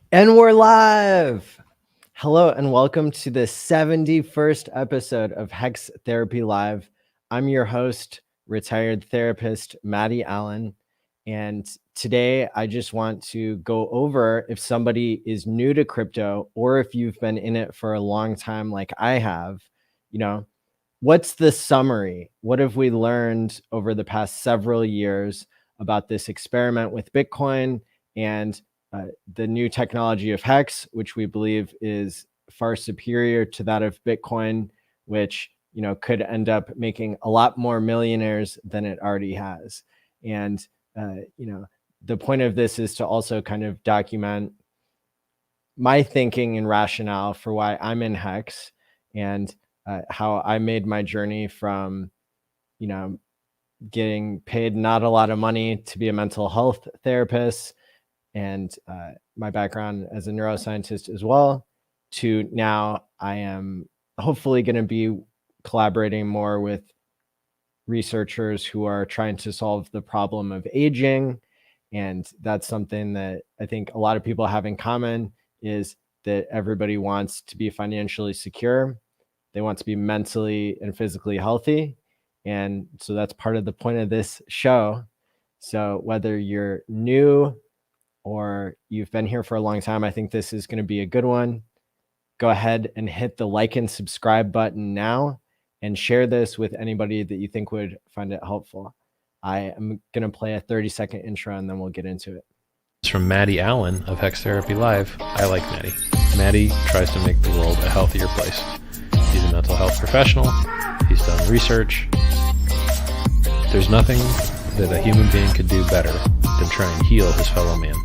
And we're live. Hello and welcome to the 71st episode of Hex Therapy Live. I'm your host, retired therapist Maddie ALLin. And today I just want to go over, if somebody is new to crypto or if you've been in it for a long time like I have, what's the summary? What have we learned over the past several years about this experiment with Bitcoin and the new technology of Hex, which we believe is far superior to that of Bitcoin, which could end up making a lot more millionaires than it already has. And the point of this is to also kind of document my thinking and rationale for why I'm in Hex and how I made my journey from, getting paid not a lot of money to be a mental health therapist and my background as a neuroscientist as well, to now I am hopefully going to be collaborating more with researchers who are trying to solve the problem of aging. And that's something that I think a lot of people have in common, is that everybody wants to be financially secure. They want to be mentally and physically healthy. And so that's part of the point of this show. So whether you're new or you've been here for a long time, I think this is going to be a good one. Go ahead and hit the like and subscribe button now and share this with anybody that you think would find it helpful. I am going to play a 30-second intro and then we'll get into it. It's from Maddie ALLin of HexTherapy.live. I like Maddie. Maddie tries to make the world a healthier place. He's a mental health professional. He's done research. There's nothing that a human being could do better than try and heal his fellow man.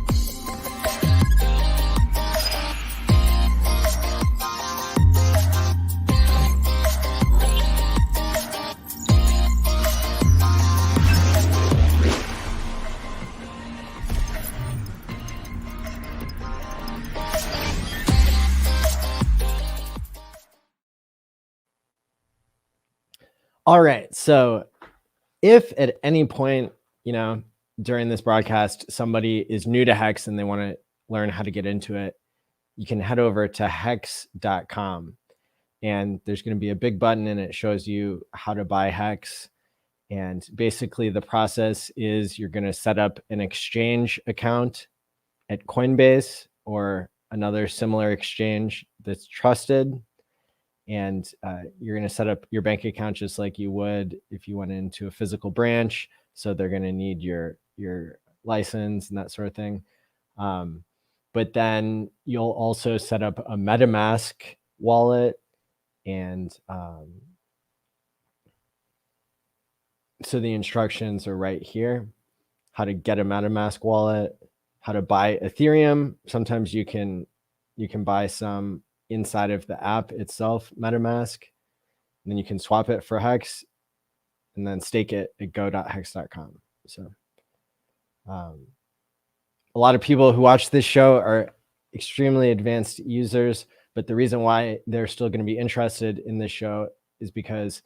All right. So if at any point, during this broadcast, somebody is new to Hex and they want to learn how to get into it, you can head over to Hex.com. And there's going to be a big button and it shows you how to buy Hex. And basically the process is you're going to set up an exchange account at Coinbase or another similar exchange that's trusted. And you're going to set up your bank account just like you would if you went into a physical branch. So they're going to need your license and that sort of thing. But then you'll also set up a MetaMask wallet. And so the instructions are right here: how to get a MetaMask wallet, how to buy Ethereum. Sometimes you can buy some inside of the app itself, MetaMask. And then you can swap it for Hex and then stake it at go.hex.com. So a lot of people who watch this show are extremely advanced users, but the reason why they're still going to be interested in this show is because,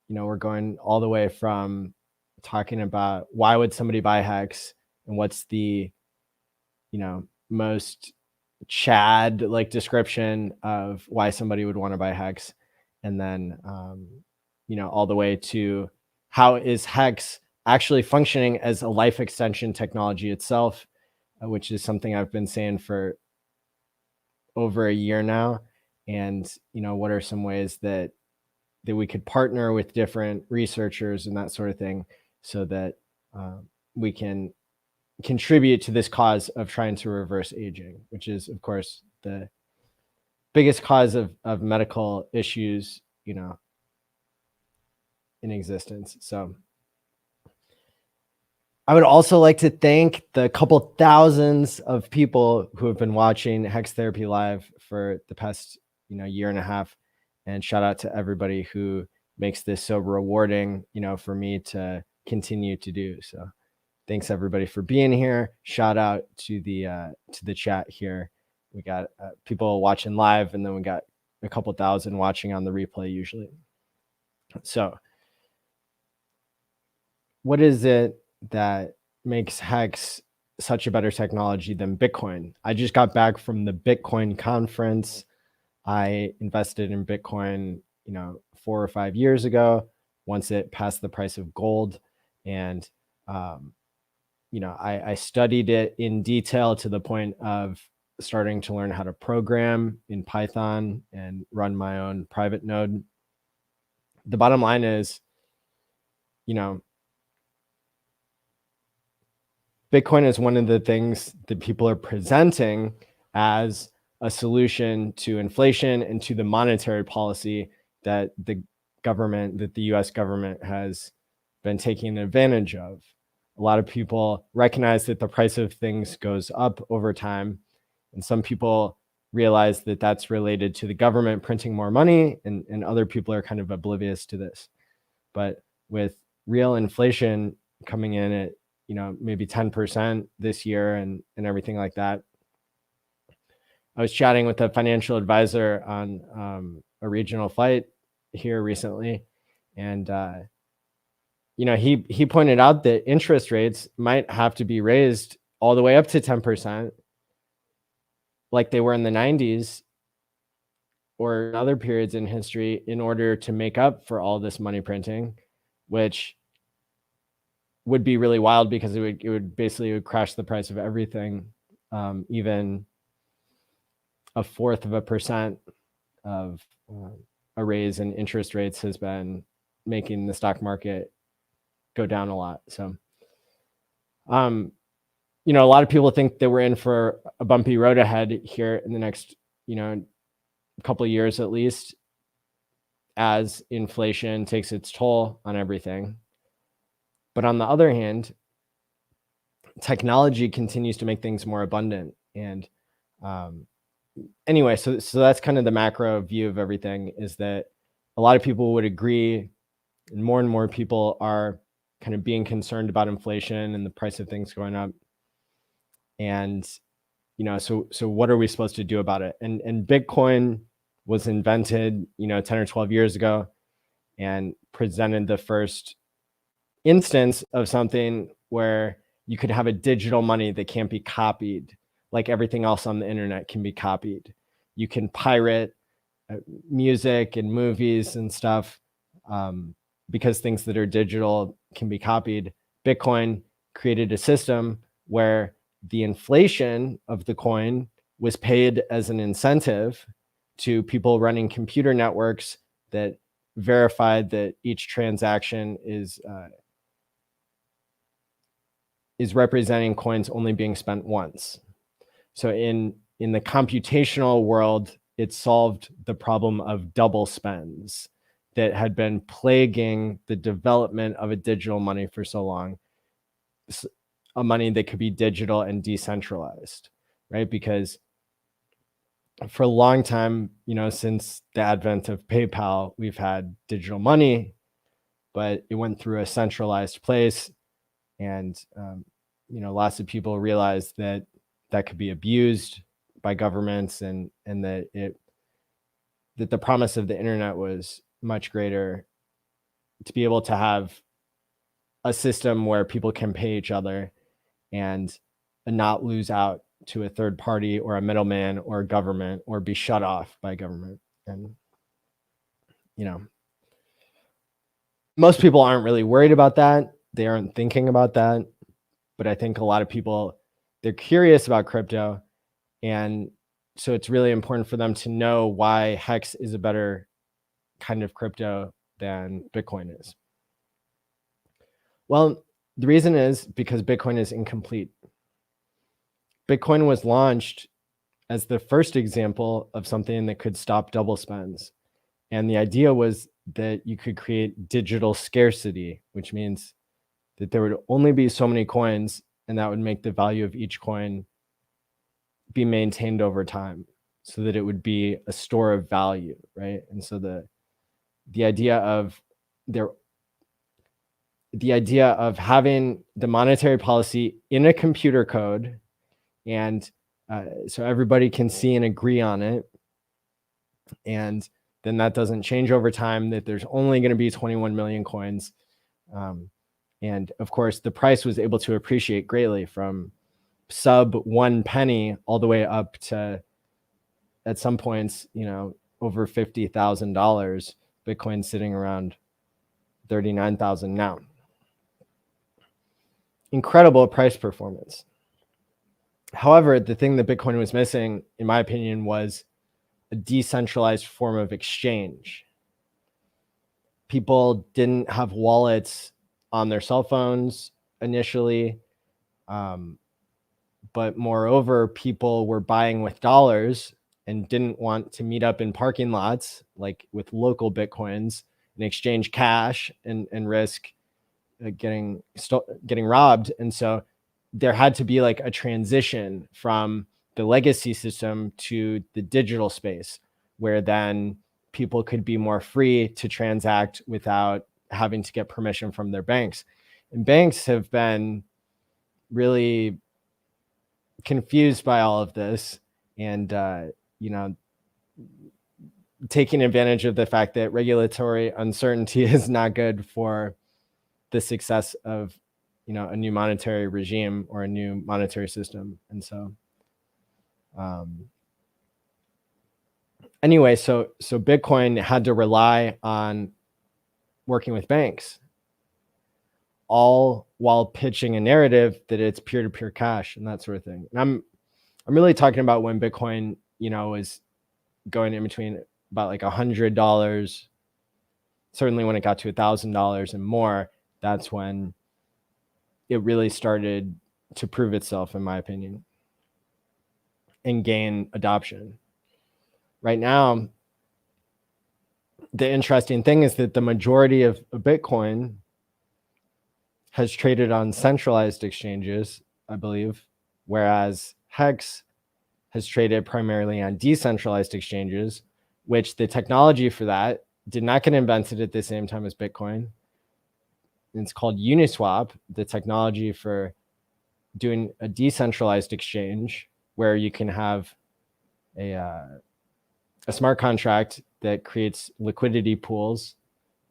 we're going all the way from talking about why would somebody buy Hex and what's the, most Chad like description of why somebody would want to buy Hex. And then, all the way to how is Hex actually functioning as a life extension technology itself, which is something I've been saying for over a year now. And, what are some ways that we could partner with different researchers and that sort of thing so that we can contribute to this cause of trying to reverse aging, which is, of course, the biggest cause of medical issues, in existence. So I would also like to thank the couple thousands of people who have been watching Hex Therapy Live for the past, year and a half. And shout out to everybody who makes this so rewarding, for me to continue to do. So thanks everybody for being here. Shout out to the chat here. We got people watching live, and then we got a couple thousand watching on the replay usually. So what is it that makes Hex such a better technology than Bitcoin. I just got back from the Bitcoin conference. I invested in Bitcoin, 4 or 5 years ago, once it passed the price of gold. And, I studied it in detail to the point of starting to learn how to program in Python and run my own private node. The bottom line is, Bitcoin is one of the things that people are presenting as a solution to inflation and to the monetary policy that the US government has been taking advantage of. A lot of people recognize that the price of things goes up over time, and some people realize that that's related to the government printing more money, and other people are kind of oblivious to this. But with real inflation coming in at maybe 10% this year and everything like that, I was chatting with a financial advisor on a regional flight here recently, and he pointed out that interest rates might have to be raised all the way up to 10%, like they were in the 90s or other periods in history, in order to make up for all this money printing, which would be really wild, because it would basically crash the price of everything. Even 0.25% of a raise in interest rates has been making the stock market go down a lot. So, a lot of people think that we're in for a bumpy road ahead here in the next, couple of years at least, as inflation takes its toll on everything. But on the other hand, technology continues to make things more abundant. And anyway, so that's kind of the macro view of everything, is that a lot of people would agree, and more people are kind of being concerned about inflation and the price of things going up. And, so what are we supposed to do about it? And Bitcoin was invented, 10 or 12 years ago, and presented the first instance of something where you could have a digital money that can't be copied, like everything else on the internet can be copied. You can pirate music and movies and stuff, because things that are digital can be copied. Bitcoin created a system where the inflation of the coin was paid as an incentive to people running computer networks that verified that each transaction is representing coins only being spent once. So in the computational world, it solved the problem of double spends that had been plaguing the development of a digital money for so long, a money that could be digital and decentralized, right? Because for a long time, since the advent of PayPal, we've had digital money, but it went through a centralized place. And, lots of people realized that could be abused by governments, and that the promise of the internet was much greater, to be able to have a system where people can pay each other and not lose out to a third party or a middleman or a government, or be shut off by government. And, most people aren't really worried about that. They aren't thinking about that. But I think a lot of people, they're curious about crypto. And so it's really important for them to know why Hex is a better kind of crypto than Bitcoin is. Well, the reason is because Bitcoin is incomplete. Bitcoin was launched as the first example of something that could stop double spends. And the idea was that you could create digital scarcity, which means that there would only be so many coins, and that would make the value of each coin be maintained over time, so that it would be a store of value, right? And so the idea of having the monetary policy in a computer code, and so everybody can see and agree on it, and then that doesn't change over time, that there's only going to be 21 million coins. And of course, the price was able to appreciate greatly from sub 1 penny all the way up to, at some points, over $50,000. Bitcoin sitting around 39,000 now. Incredible price performance. However, the thing that Bitcoin was missing, in my opinion, was a decentralized form of exchange. People didn't have wallets on their cell phones initially, but moreover, people were buying with dollars and didn't want to meet up in parking lots, like with local Bitcoins, and exchange cash and risk getting robbed. And so there had to be like a transition from the legacy system to the digital space, where then people could be more free to transact without having to get permission from their banks. And banks have been really confused by all of this, and taking advantage of the fact that regulatory uncertainty is not good for the success of a new monetary regime or a new monetary system. And so anyway, so Bitcoin had to rely on working with banks, all while pitching a narrative that it's peer-to-peer cash and that sort of thing. And I'm really talking about when Bitcoin, was going in between about like $100, certainly when it got to $1,000 and more. That's when it really started to prove itself, in my opinion, and gain adoption. Right now, the interesting thing is that the majority of Bitcoin has traded on centralized exchanges, I believe, whereas Hex has traded primarily on decentralized exchanges, which the technology for that did not get invented at the same time as Bitcoin. It's called Uniswap, the technology for doing a decentralized exchange, where you can have a smart contract that creates liquidity pools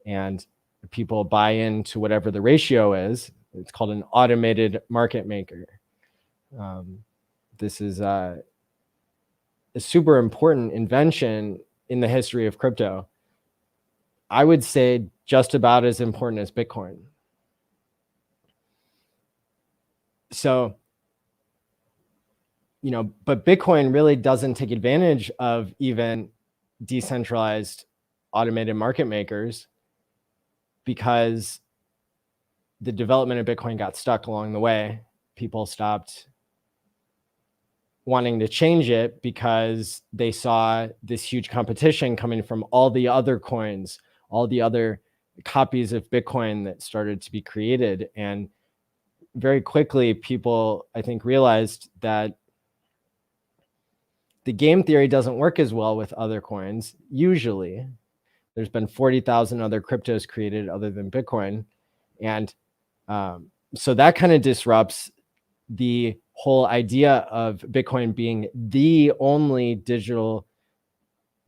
and people buy into whatever the ratio is. It's called an automated market maker. This is a super important invention in the history of crypto. I would say just about as important as Bitcoin. So, but Bitcoin really doesn't take advantage of even decentralized automated market makers, because the development of Bitcoin got stuck along the way. People stopped wanting to change it because they saw this huge competition coming from all the other coins, all the other copies of Bitcoin that started to be created. And very quickly, people, I think, realized that the game theory doesn't work as well with other coins. Usually, there's been 40,000 other cryptos created other than Bitcoin. And so that kind of disrupts the whole idea of Bitcoin being the only digital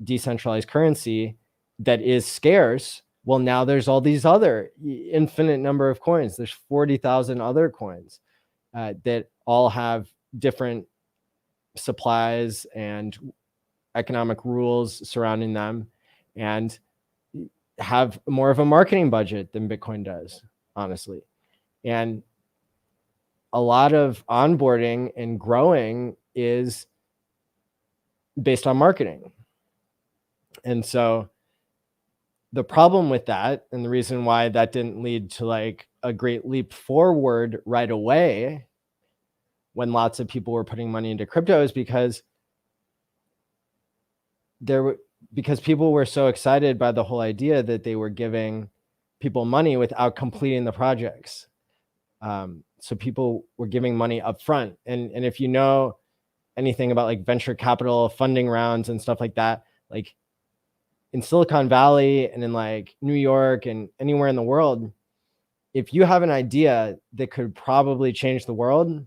decentralized currency that is scarce. Well, now there's all these other infinite number of coins. There's 40,000 other coins that all have different supplies and economic rules surrounding them, and have more of a marketing budget than Bitcoin does, honestly. And a lot of onboarding and growing is based on marketing. And so the problem with that, and the reason why that didn't lead to like a great leap forward right away when lots of people were putting money into crypto, is because people were so excited by the whole idea that they were giving people money without completing the projects. So people were giving money up front. And if you know anything about like venture capital funding rounds and stuff like that, like in Silicon Valley and in like New York and anywhere in the world, if you have an idea that could probably change the world,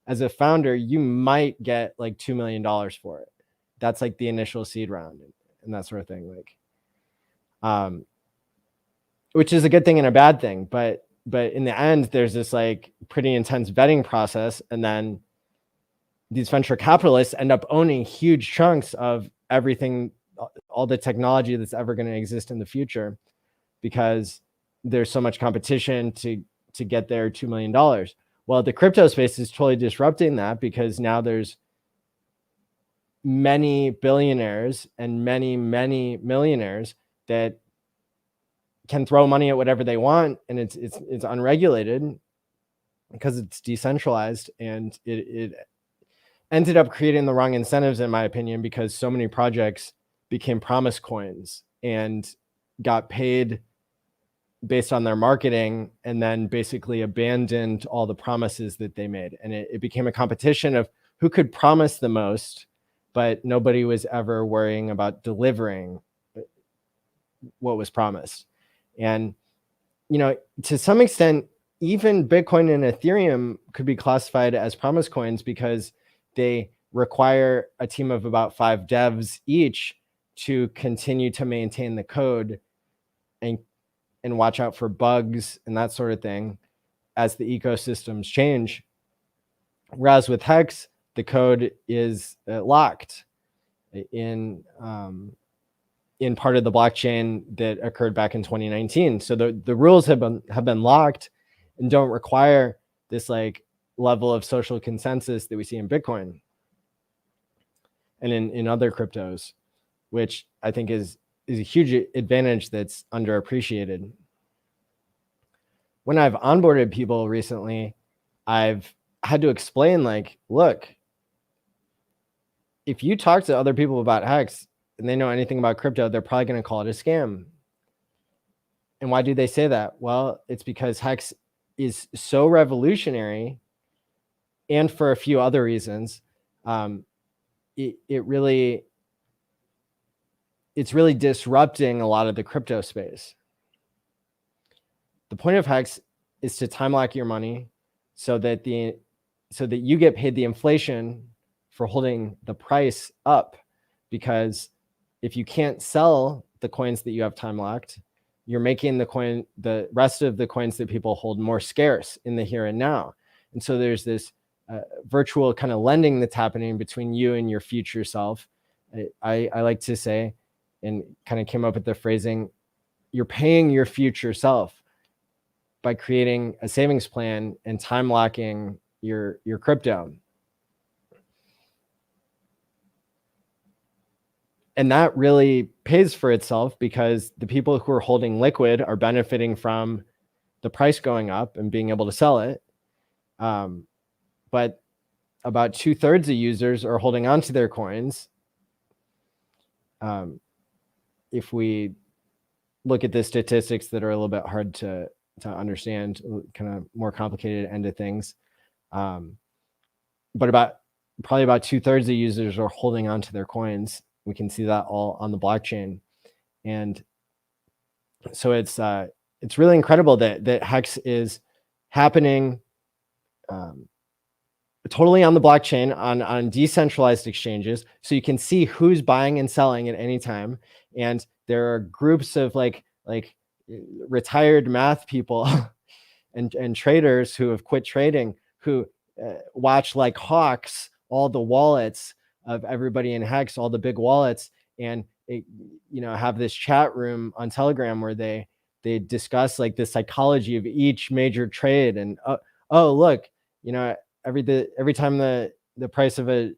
as a founder, you might get like $2 million for it. That's like the initial seed round and that sort of thing. Like, which is a good thing and a bad thing. But but in the end, there's this like pretty intense vetting process, and then these venture capitalists end up owning huge chunks of everything, all the technology that's ever going to exist in the future, because there's so much competition to get their $2 million. Well, the crypto space is totally disrupting that, because now there's many billionaires and many millionaires that can throw money at whatever they want, and it's unregulated because it's decentralized, and it ended up creating the wrong incentives, in my opinion, because so many projects became promise coins and got paid based on their marketing, and then basically abandoned all the promises that they made. And it became a competition of who could promise the most, but nobody was ever worrying about delivering what was promised. And, you know, to some extent, even Bitcoin and Ethereum could be classified as promise coins, because they require a team of about 5 devs each to continue to maintain the code and watch out for bugs and that sort of thing as the ecosystems change. Whereas with Hex, the code is locked in part of the blockchain that occurred back in 2019. So the rules have been locked and don't require this like level of social consensus that we see in Bitcoin and in other cryptos, which I think is a huge advantage that's underappreciated. When I've onboarded people recently, I've had to explain, like, look, if you talk to other people about Hex and they know anything about crypto, they're probably going to call it a scam. And why do they say that? Well, it's because Hex is so revolutionary, and for a few other reasons. It's really disrupting a lot of the crypto space. The point of Hex is to time lock your money so that you get paid the inflation for holding the price up, because if you can't sell the coins that you have time locked, you're making the rest of the coins that people hold more scarce in the here and now. And so there's this virtual kind of lending that's happening between you and your future self. I like to say, and kind of came up with the phrasing, you're paying your future self by creating a savings plan and time locking your crypto. And that really pays for itself, because the people who are holding liquid are benefiting from the price going up and being able to sell it. But about 2/3 of users are holding on to their coins. If we look at the statistics that are a little bit hard to understand, kind of more complicated end of things. But probably about 2/3 of users are holding on to their coins. We can see that all on the blockchain. And so it's really incredible that Hex is happening totally on the blockchain, on decentralized exchanges. So you can see who's buying and selling at any time. And there are groups of like retired math people and traders who have quit trading, who watch like hawks all the wallets of everybody in Hex, all the big wallets, and have this chat room on Telegram where they discuss like the psychology of each major trade. And oh look, every time the price of a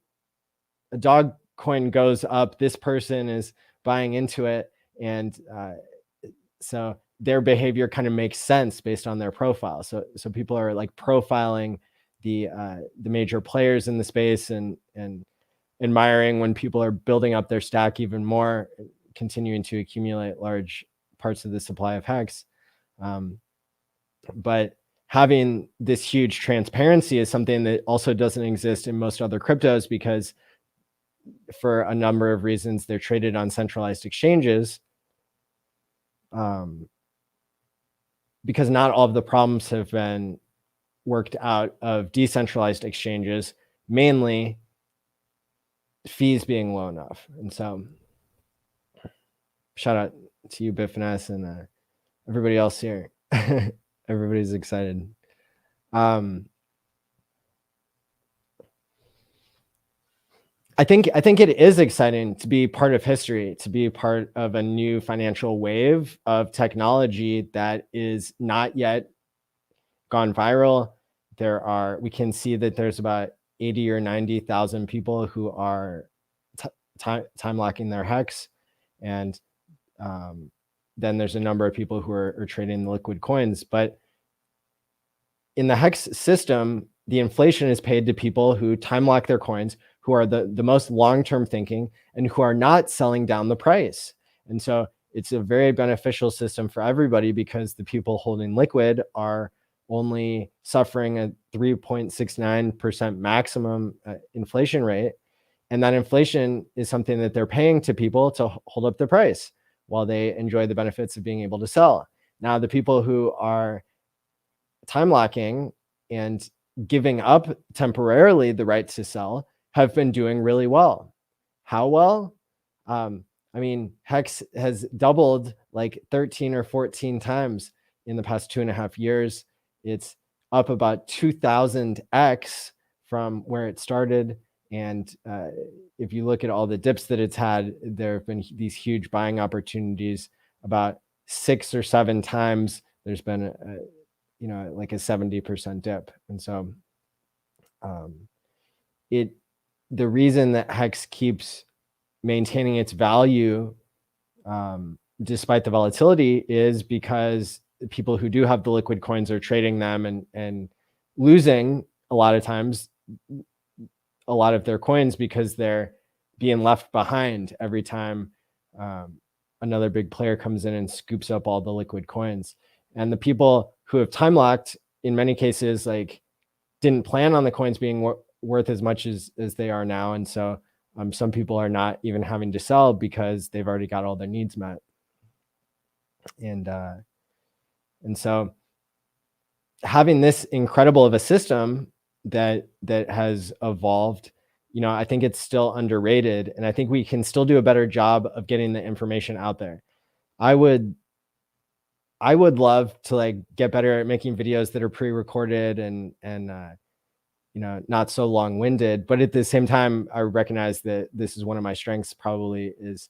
dog coin goes up, this person is buying into it, and so their behavior kind of makes sense based on their profile. So people are like profiling the major players in the space and admiring when people are building up their stack even more, continuing to accumulate large parts of the supply of Hex. But having this huge transparency is something that also doesn't exist in most other cryptos, because for a number of reasons, they're traded on centralized exchanges. Because not all of the problems have been worked out of decentralized exchanges, mainly fees being low enough. And so shout out to you, Biffness, and everybody else here. I Everybody's excited. I think it is exciting to be part of history, to be part of a new financial wave of technology that is not yet gone viral. We can see that there's about 80 or 90,000 people who are time locking their hex, and then there's a number of people who are trading the liquid coins. But in the hex system, the inflation is paid to people who time lock their coins, who are the most long-term thinking, and who are not selling down the price. And so it's a very beneficial system for everybody, because the people holding liquid are only suffering a 3.69% maximum inflation rate. And that inflation is something that they're paying to people to hold up the price while they enjoy the benefits of being able to sell. Now, the people who are time locking and giving up temporarily the right to sell have been doing really well. How well? I mean, Hex has doubled like 13 or 14 times in the past 2.5 years. It's up about 2000x from where it started. And if you look at all the dips that it's had, there have been these huge buying opportunities. About 6 or 7 times there's been like a 70% dip. And so the reason that Hex keeps maintaining its value despite the volatility is because people who do have the liquid coins are trading them and losing a lot of times a lot of their coins, because they're being left behind every time another big player comes in and scoops up all the liquid coins. And the people who have time locked, in many cases, like didn't plan on the coins being worth as much as they are now. And so some people are not even having to sell because they've already got all their needs met. And so having this incredible of a system that has evolved, I think it's still underrated, and I think we can still do a better job of getting the information out there. I would love to like get better at making videos that are pre-recorded and not so long-winded, but at the same time, I recognize that this is one of my strengths, probably, is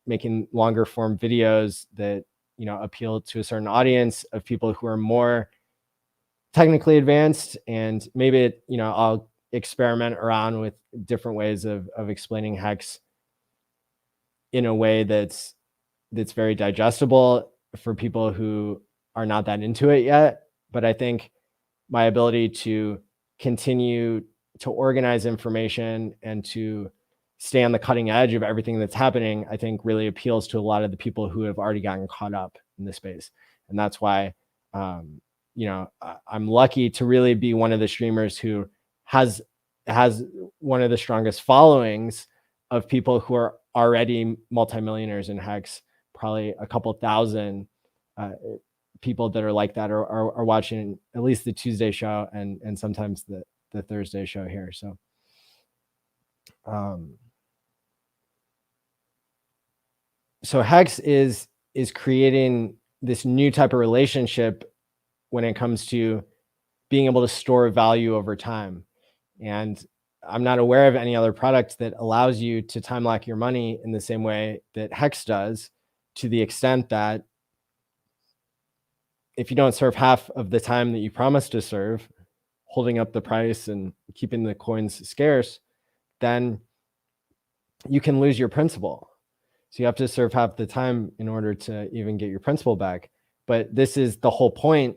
making longer form videos that appeal to a certain audience of people who are more technically advanced. And maybe I'll experiment around with different ways of explaining Hex in a way that's very digestible for people who are not that into it yet. But I think my ability to continue to organize information and to stay on the cutting edge of everything that's happening, I think really appeals to a lot of the people who have already gotten caught up in this space. And that's why, I'm lucky to really be one of the streamers who has one of the strongest followings of people who are already multimillionaires in Hex. Probably a couple thousand people that are like that are watching at least the Tuesday show and sometimes the Thursday show here. So so Hex is creating this new type of relationship when it comes to being able to store value over time. And I'm not aware of any other product that allows you to time lock your money in the same way that Hex does, to the extent that if you don't serve half of the time that you promised to serve, holding up the price and keeping the coins scarce, then you can lose your principal. So you have to serve half the time in order to even get your principal back. But this is the whole point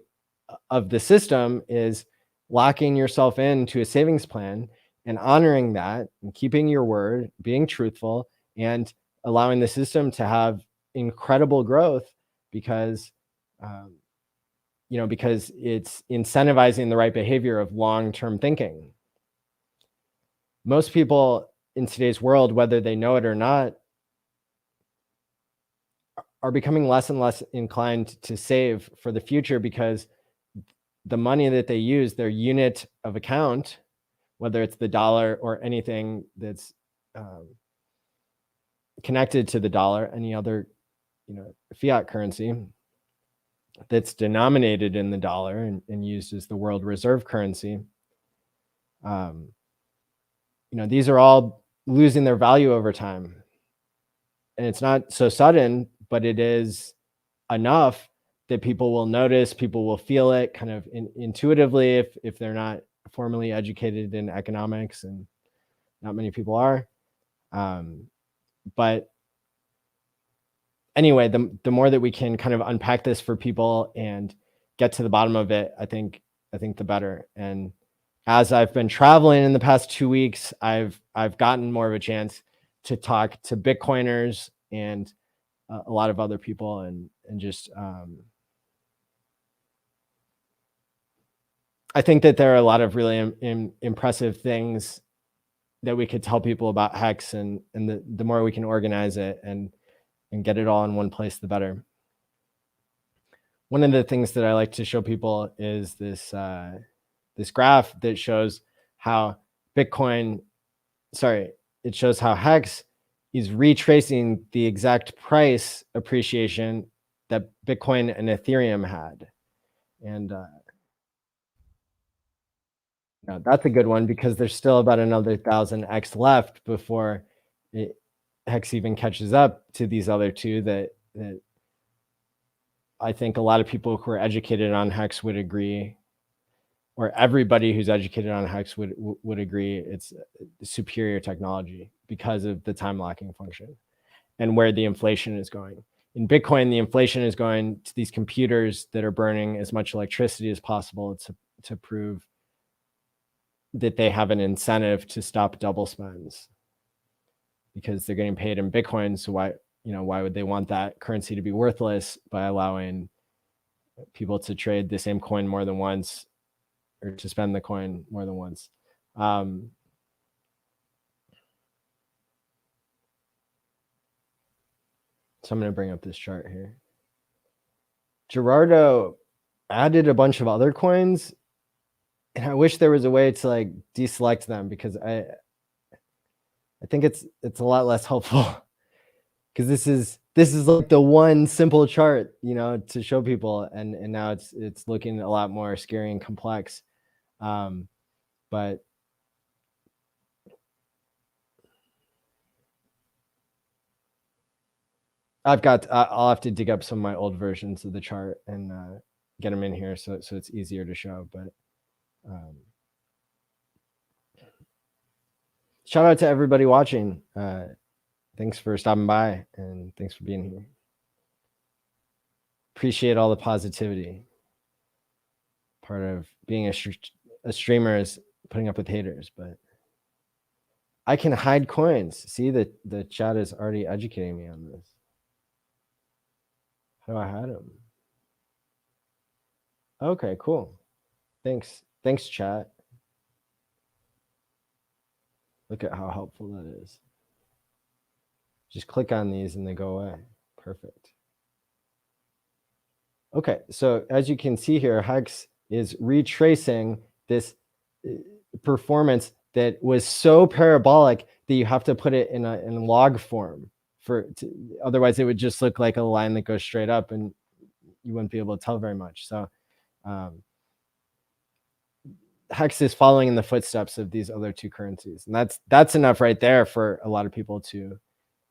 of the system, is locking yourself into a savings plan and honoring that and keeping your word, being truthful, and allowing the system to have incredible growth because it's incentivizing the right behavior of long-term thinking. Most people in today's world, whether they know it or not, are becoming less and less inclined to save for the future, because the money that they use, their unit of account, whether it's the dollar or anything that's connected to the dollar, any other fiat currency, that's denominated in the dollar and used as the world reserve currency, these are all losing their value over time. And it's not so sudden, but it is enough that people will notice, people will feel it kind of intuitively if they're not formally educated in economics, and not many people are. But anyway, the more that we can kind of unpack this for people and get to the bottom of it, I think the better. And as I've been traveling in the past 2 weeks, I've gotten more of a chance to talk to Bitcoiners and a lot of other people, and just I think that there are a lot of really impressive things that we could tell people about Hex, and the more we can organize it and get it all in one place, the better. One of the things that I like to show people is this graph that shows how it shows how Hex is retracing the exact price appreciation that Bitcoin and Ethereum had. And that's a good one, because there's still about another 1,000x left before Hex even catches up to these other two that I think a lot of people who are educated on Hex would agree, or everybody who's educated on Hex would agree, it's superior technology because of the time locking function and where the inflation is going. In Bitcoin, the inflation is going to these computers that are burning as much electricity as possible to prove that they have an incentive to stop double spends, because they're getting paid in Bitcoin. So why would they want that currency to be worthless by allowing people to trade the same coin more than once, or to spend the coin more than once? So I'm going to bring up this chart here. Gerardo added a bunch of other coins, and I wish there was a way to like deselect them, because I think it's a lot less helpful, because this is like the one simple chart, to show people, and now it's looking a lot more scary and complex. But I'll have to dig up some of my old versions of the chart and get them in here so it's easier to show. But shout out to everybody watching. Thanks for stopping by, and thanks for being here. Appreciate all the positivity. Part of being a streamer is putting up with haters, but I can hide coins. See, the chat is already educating me on this. How do I hide them? Okay, cool. Thanks, chat. Look at how helpful that is. Just click on these and they go away. Perfect. Okay, so as you can see here, Hex is retracing this performance that was so parabolic that you have to put it in log form otherwise it would just look like a line that goes straight up and you wouldn't be able to tell very much. So Hex is following in the footsteps of these other two currencies, and that's enough right there for a lot of people to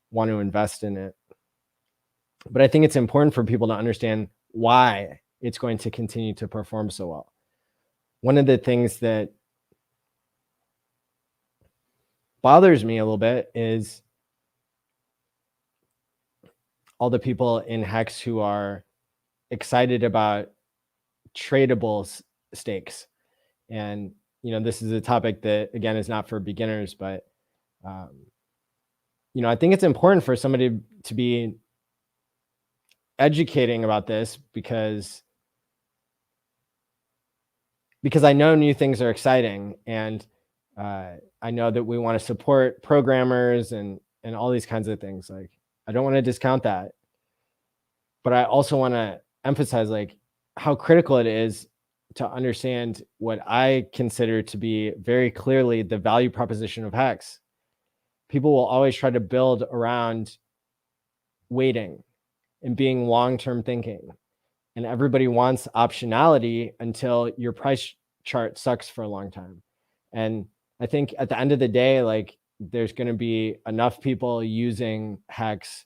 want to invest in it. But I think it's important for people to understand why it's going to continue to perform so well. One of the things that bothers me a little bit is all the people in Hex who are excited about tradable stakes. And, this is a topic that, again, is not for beginners, but, I think it's important for somebody to be educating about this, because I know new things are exciting, and I know that we want to support programmers and all these kinds of things. Like, I don't want to discount that, but I also want to emphasize like how critical it is to understand what I consider to be very clearly the value proposition of Hex. People will always try to build around waiting and being long-term thinking. and everybody wants optionality until your price chart sucks for a long time. And I think at the end of the day, like, there's going to be enough people using Hex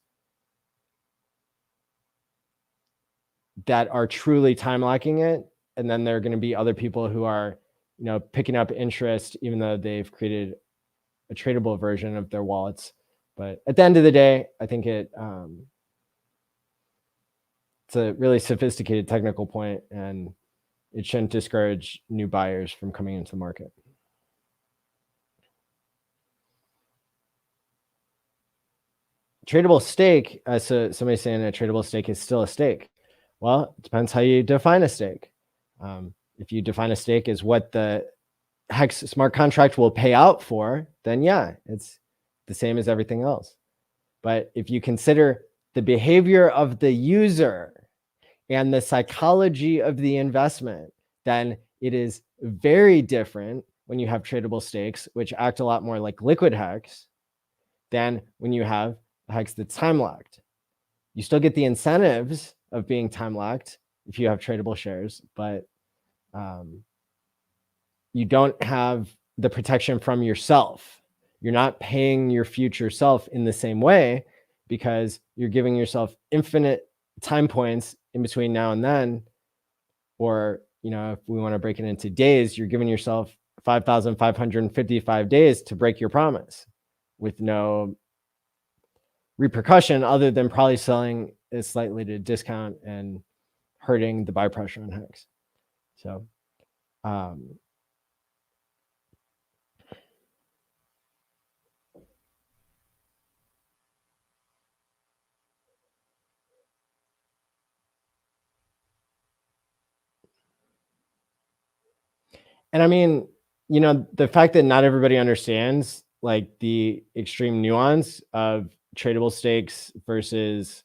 that are truly time locking it, and then there are going to be other people who are, picking up interest even though they've created a tradable version of their wallets. But at the end of the day, I think it's a really sophisticated technical point, and it shouldn't discourage new buyers from coming into the market. Tradable stake, so somebody's saying a tradable stake is still a stake. Well, it depends how you define a stake. If you define a stake as what the Hex smart contract will pay out for, then yeah, it's the same as everything else. But if you consider the behavior of the user and the psychology of the investment, then it is very different when you have tradable stakes, which act a lot more like liquid Hex, than when you have a Hex that's time locked. You still get the incentives of being time locked if you have tradable shares, but you don't have the protection from yourself. You're not paying your future self in the same way, because you're giving yourself infinite time points in between now and then. Or, if we want to break it into days, you're giving yourself 5,555 days to break your promise with no repercussion other than probably selling it slightly at a discount and hurting the buy pressure on Hex. So, and I mean, the fact that not everybody understands like the extreme nuance of tradable stakes versus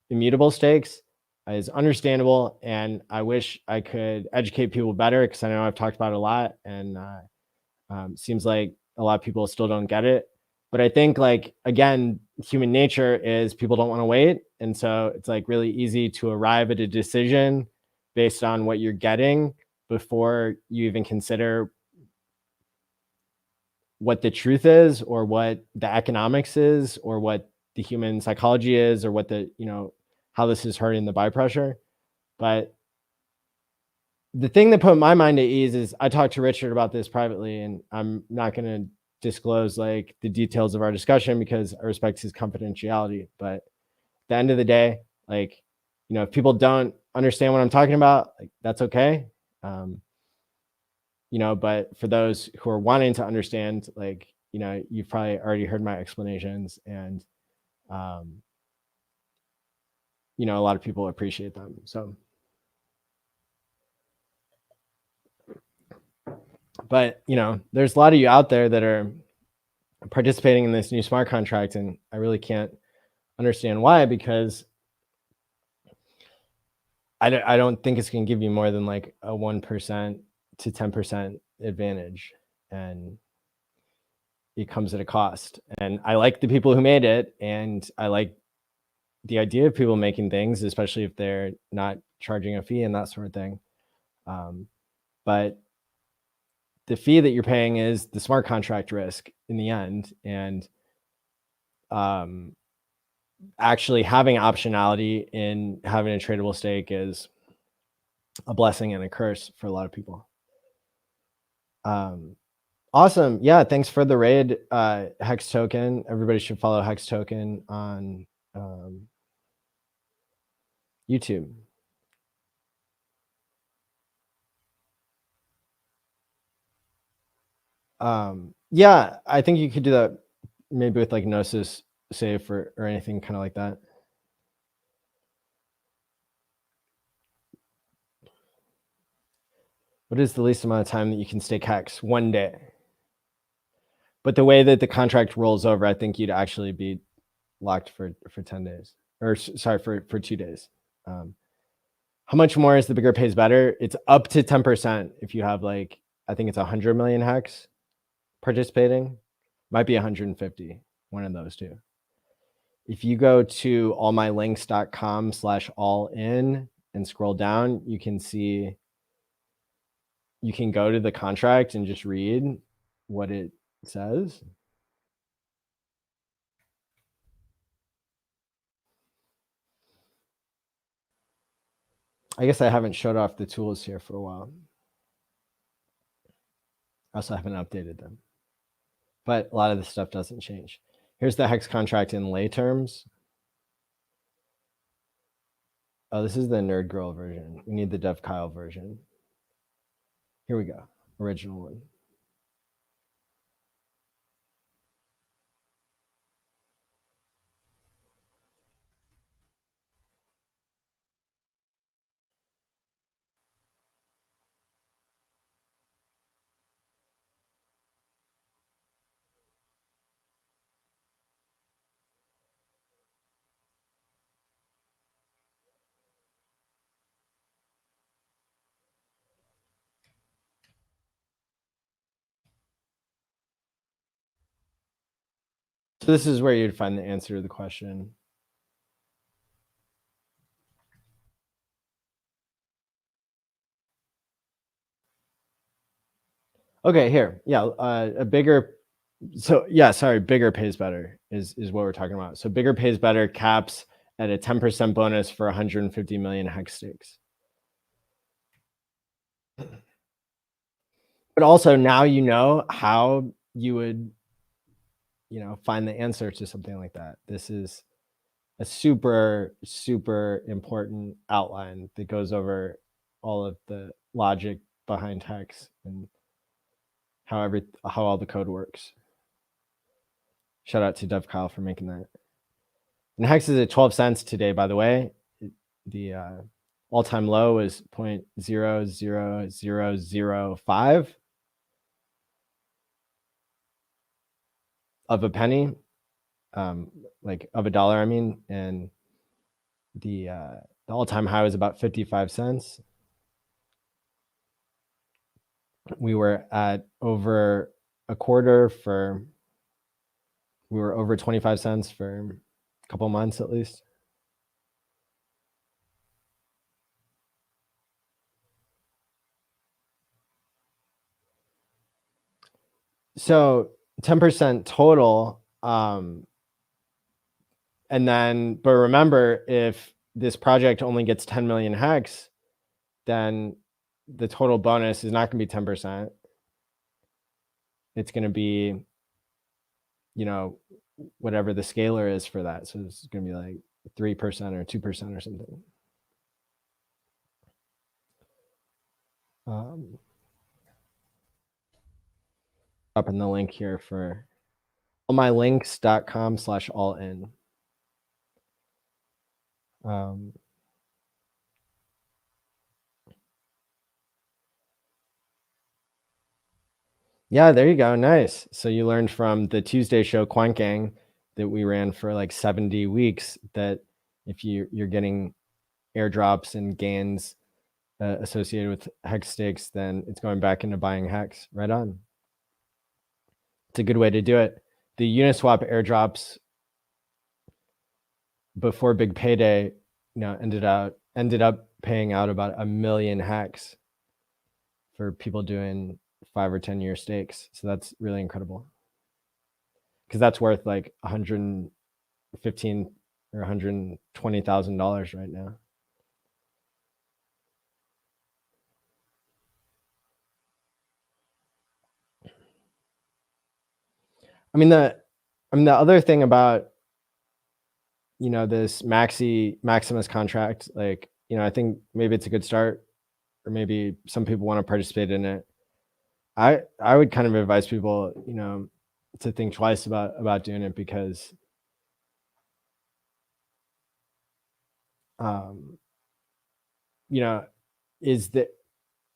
immutable stakes is understandable. And I wish I could educate people better, because I know I've talked about it a lot, and seems like a lot of people still don't get it. But I think, like, again, human nature is people don't want to wait. And so it's like really easy to arrive at a decision based on what you're getting before you even consider what the truth is, or what the economics is, or what the human psychology is, or what the, how this is hurting the buy pressure. But the thing that put my mind at ease is I talked to Richard about this privately, and I'm not going to disclose like the details of our discussion because I respect his confidentiality. But at the end of the day, like, if people don't understand what I'm talking about, like, that's okay. But for those who are wanting to understand, like, you've probably already heard my explanations, and, a lot of people appreciate them. So, but, there's a lot of you out there that are participating in this new smart contract, and I really can't understand why, because I don't think it's going to give you more than like a 1% to 10% advantage, and it comes at a cost. And I like the people who made it, and I like the idea of people making things, especially if they're not charging a fee and that sort of thing. But the fee that you're paying is the smart contract risk in the end. And actually having optionality in having a tradable stake is a blessing and a curse for a lot of people. Awesome. Yeah, thanks for the raid, Hex Token. Everybody should follow Hex Token on YouTube. Yeah, I think you could do that maybe with like Gnosis Safe or anything kind of like that. What is the least amount of time that you can stake Hex? 1 day. But the way that the contract rolls over, I think you'd actually be locked for 10 days, or sorry, for 2 days. How much more is the bigger pays better? It's up to 10% if you have like, I think it's 100 million Hex participating. Might be 150, one of those two. If you go to allmylinks.com/ALLin, and scroll down, you can see, you can go to the contract and just read what it says. I guess I haven't showed off the tools here for a while. I also haven't updated them, but a lot of the stuff doesn't change. Here's the Hex contract in lay terms. Oh, this is the Nerd Girl version. We need the Dev Kyle version. Here we go, original one. So this is where you'd find the answer to the question. Okay, here. Yeah, a bigger, so yeah, sorry, bigger pays better is what we're talking about. So bigger pays better caps at a 10% bonus for 150 million hex stakes. But also now you know how you would, find the answer to something like that. This is a super, super important outline that goes over all of the logic behind hex and how all the code works. Shout out to Dev Kyle for making that. And hex is at 12 cents today, by the way. The all-time low is 0.00005 of a penny, like of a dollar, I mean, and the all-time high was about 55 cents. We were at over a quarter for, we were over 25 cents for a couple months at least. So 10% total. And then, but remember, if this project only gets 10 million hex, then the total bonus is not going to be 10%. It's going to be, whatever the scalar is for that. So it's going to be like 3% or 2% or something. Up in the link here for allmylinks.com/allin. Yeah, there you go. Nice. So you learned from the Tuesday show Quant Gang that we ran for like 70 weeks that if you're getting airdrops and gains associated with hex stakes, then it's going back into buying hex. Right on. It's a good way to do it. The Uniswap airdrops before big payday, ended up paying out about 1 million hex for people doing 5 or 10 year stakes. So that's really incredible, because that's worth like $115,000 or $120,000 right now. I mean, the other thing about, this Maximus contract, like, I think maybe it's a good start, or maybe some people want to participate in it. I would kind of advise people, to think twice about doing it, because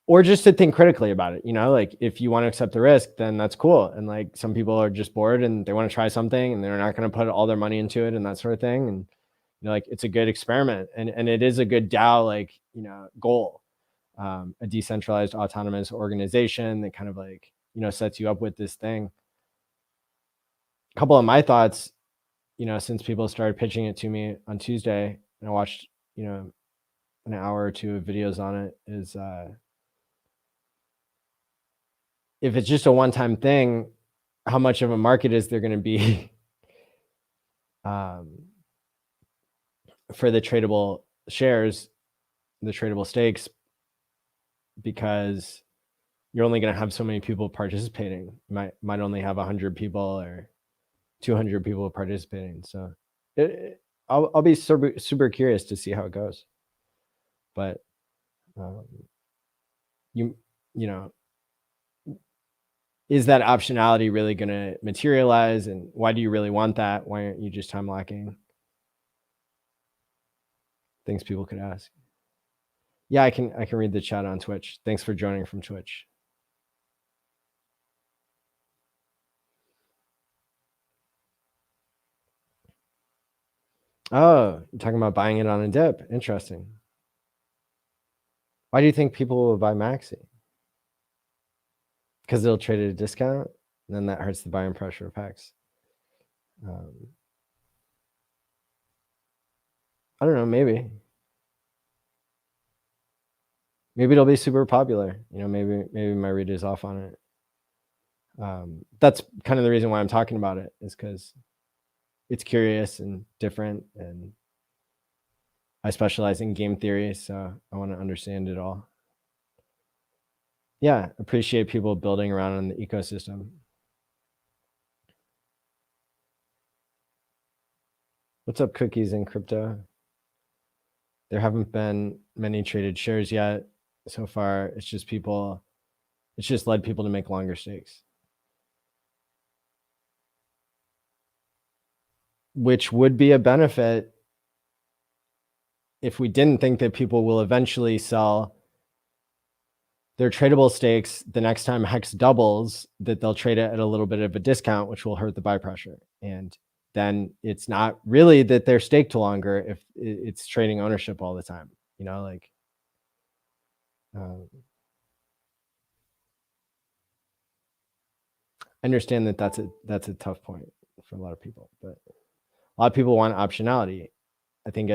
or just to think critically about it, like if you want to accept the risk, then that's cool. And like some people are just bored and they want to try something and they're not going to put all their money into it and that sort of thing. And like it's a good experiment, and it is a good DAO, like, goal, a decentralized autonomous organization that kind of like, sets you up with this thing. A couple of my thoughts, since people started pitching it to me on Tuesday, and I watched, an hour or two of videos on it, is if it's just a one-time thing, how much of a market is there going to be for the tradable shares, the tradable stakes, because you're only going to have so many people participating. You might only have 100 people or 200 people participating. So I'll be super curious to see how it goes. But you know, is that optionality really going to materialize, and why do you really want that? Why aren't you just time locking? Things people could ask. Yeah, I can read the chat on Twitch. Thanks for joining from Twitch. Oh, you're talking about buying it on a dip. Interesting. Why do you think people will buy Maxi? Because they'll trade at a discount, and then that hurts the buying pressure of Hex. I don't know, maybe it'll be super popular. Maybe my read is off on it. That's kind of the reason why I'm talking about it, is because it's curious and different, and I specialize in game theory, so I want to understand it all. Yeah, appreciate people building around on the ecosystem. What's up, Cookies in Crypto? There haven't been many traded shares yet so far. It's just led people to make longer stakes, which would be a benefit if we didn't think that people will eventually sell their tradable stakes the next time Hex doubles, that they'll trade it at a little bit of a discount, which will hurt the buy pressure. And then it's not really that they're staked longer if it's trading ownership all the time. I understand that that's a tough point for a lot of people, but a lot of people want optionality. I think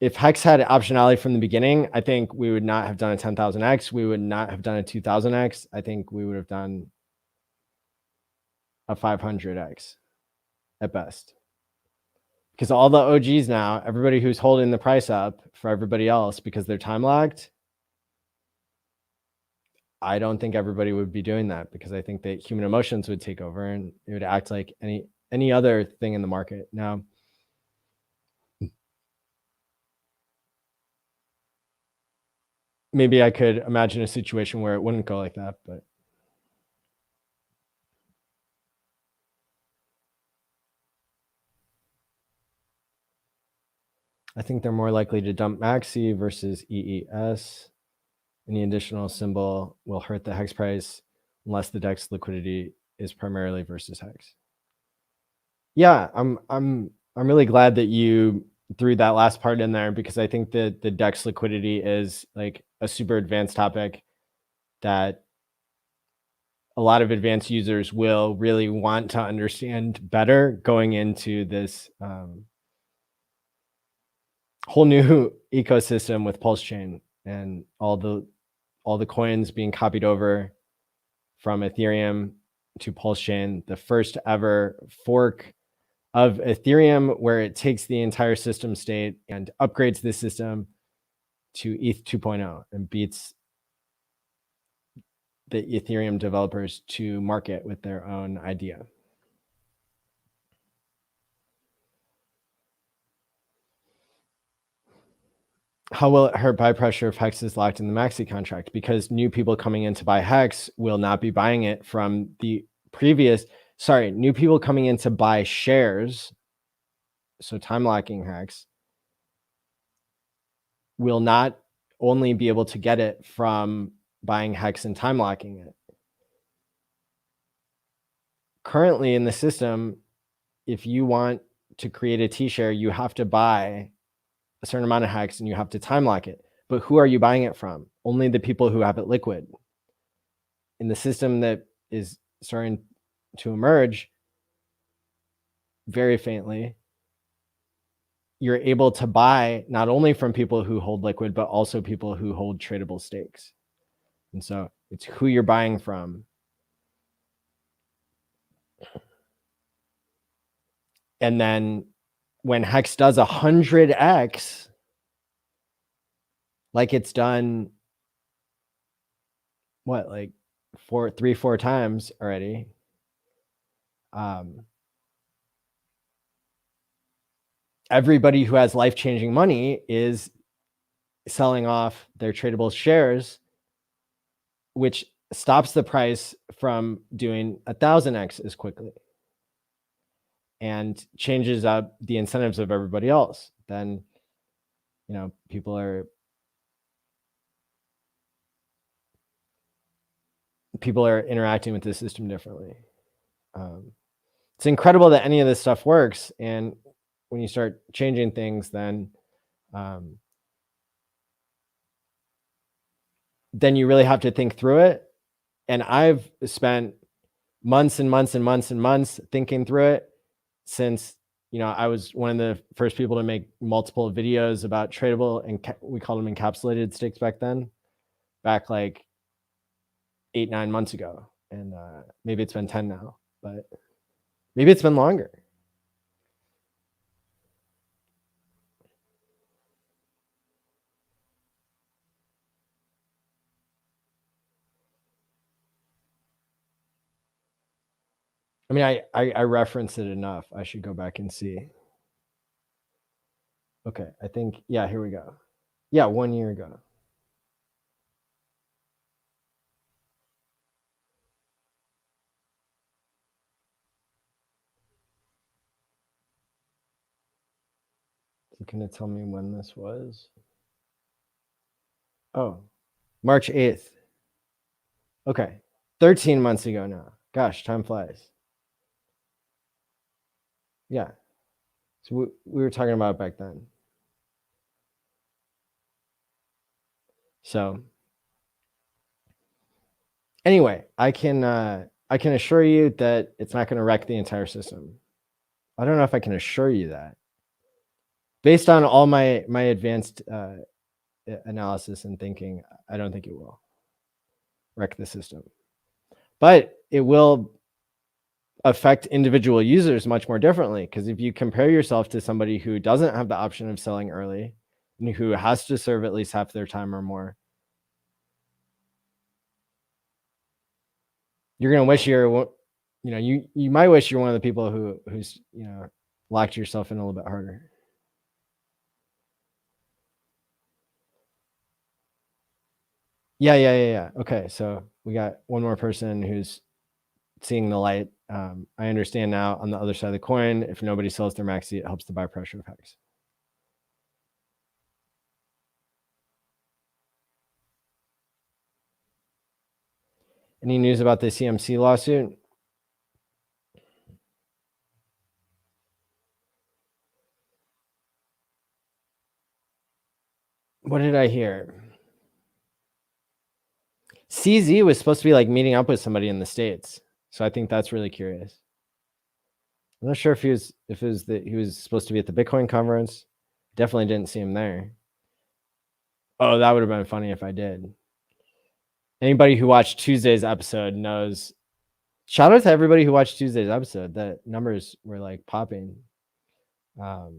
if Hex had optionality from the beginning, I think we would not have done a 10,000x. We would not have done a 2,000x. I think we would have done a 500x at best. Because all the OGs now, everybody who's holding the price up for everybody else because they're time locked, I don't think everybody would be doing that, because I think that human emotions would take over and it would act like any other thing in the market. Now, maybe I could imagine a situation where it wouldn't go like that, but I think they're more likely to dump Maxi versus EES. Any additional symbol will hurt the Hex price unless the DEX liquidity is primarily versus Hex. Yeah, I'm really glad that you threw that last part in there, because I think that the DEX liquidity is like a super advanced topic that a lot of advanced users will really want to understand better going into this whole new ecosystem with Pulse Chain and all the coins being copied over from Ethereum to Pulse Chain, the first ever fork of Ethereum where it takes the entire system state and upgrades the system to ETH 2.0 and beats the Ethereum developers to market with their own idea. How will it hurt buy pressure if Hex is locked in the Maxi contract? Because new people coming in to buy Hex will not be buying it from the previous, new people coming in to buy shares, so time locking Hex, will not only be able to get it from buying Hex and time locking it. Currently in the system, if you want to create a T-share, you have to buy a certain amount of Hex and you have to time lock it. But who are you buying it from? Only the people who have it liquid. In the system that is starting to emerge very faintly, you're able to buy not only from people who hold liquid, but also people who hold tradable stakes. And so it's who you're buying from. And then when Hex does 100x, like it's done, what, like 3-4 times already. Everybody who has life-changing money is selling off their tradable shares, which stops the price from doing 1,000x as quickly and changes up the incentives of everybody else. Then, people are interacting with the system differently. It's incredible that any of this stuff works. And when you start changing things, then you really have to think through it. And I've spent months and months and months and months thinking through it since, I was one of the first people to make multiple videos about tradable, and we called them encapsulated stakes back then, back like 8-9 months ago. And maybe it's been 10 now, but maybe it's been longer. I mean, I reference it enough. I should go back and see. Okay, I think, yeah, here we go. Yeah, 1 year ago. So can it tell me when this was? Oh, March 8th. Okay, 13 months ago now. Gosh, time flies. Yeah. So we were talking about it back then. So anyway, I can assure you that it's not going to wreck the entire system. I don't know if I can assure you that. Based on all my advanced analysis and thinking, I don't think it will wreck the system. But it will affect individual users much more differently, because if you compare yourself to somebody who doesn't have the option of selling early and who has to serve at least half their time or more, you're going to wish you might wish you're one of the people who's locked yourself in a little bit harder. Yeah. Okay, so we got one more person who's seeing the light. I understand now, on the other side of the coin, if nobody sells their maxi, it helps the buy pressure of Hex. Any news about the CMC lawsuit? What did I hear? CZ was supposed to be like meeting up with somebody in the States, so I think that's really curious. I'm not sure if he was supposed to be at the Bitcoin conference. Definitely didn't see him there. Oh, that would have been funny if I did. Anybody who watched Tuesday's episode knows. Shout out to everybody who watched Tuesday's episode. The numbers were like popping. I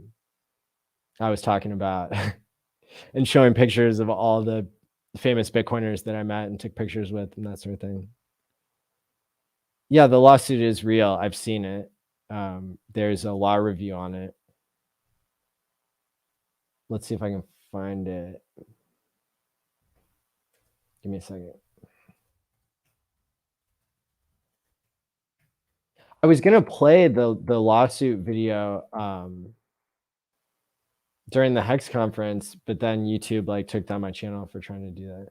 was talking about and showing pictures of all the famous Bitcoiners that I met and took pictures with and that sort of thing. Yeah, the lawsuit is real. I've seen it. There's a law review on it. Let's see if I can find it. Give me a second. I was gonna play the lawsuit video during the Hex conference, but then YouTube like took down my channel for trying to do that.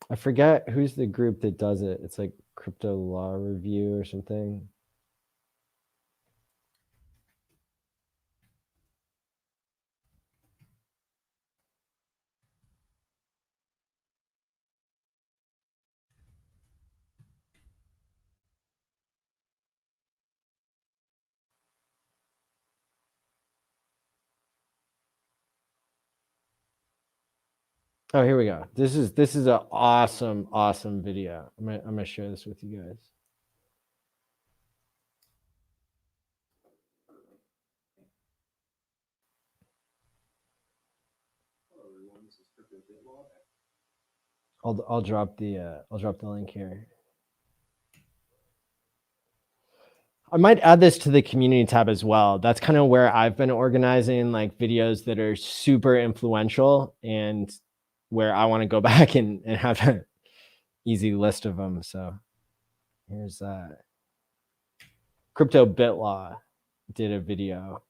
I forget who's the group that does it. It's like Crypto Law Review or something. Oh, here we go. This is an awesome video. I'm gonna share this with you guys. I'll drop the link here. I might add this to the community tab as well. That's kind of where I've been organizing like videos that are super influential and where I want to go back and have an easy list of them. So here's Crypto Bit Law did a video,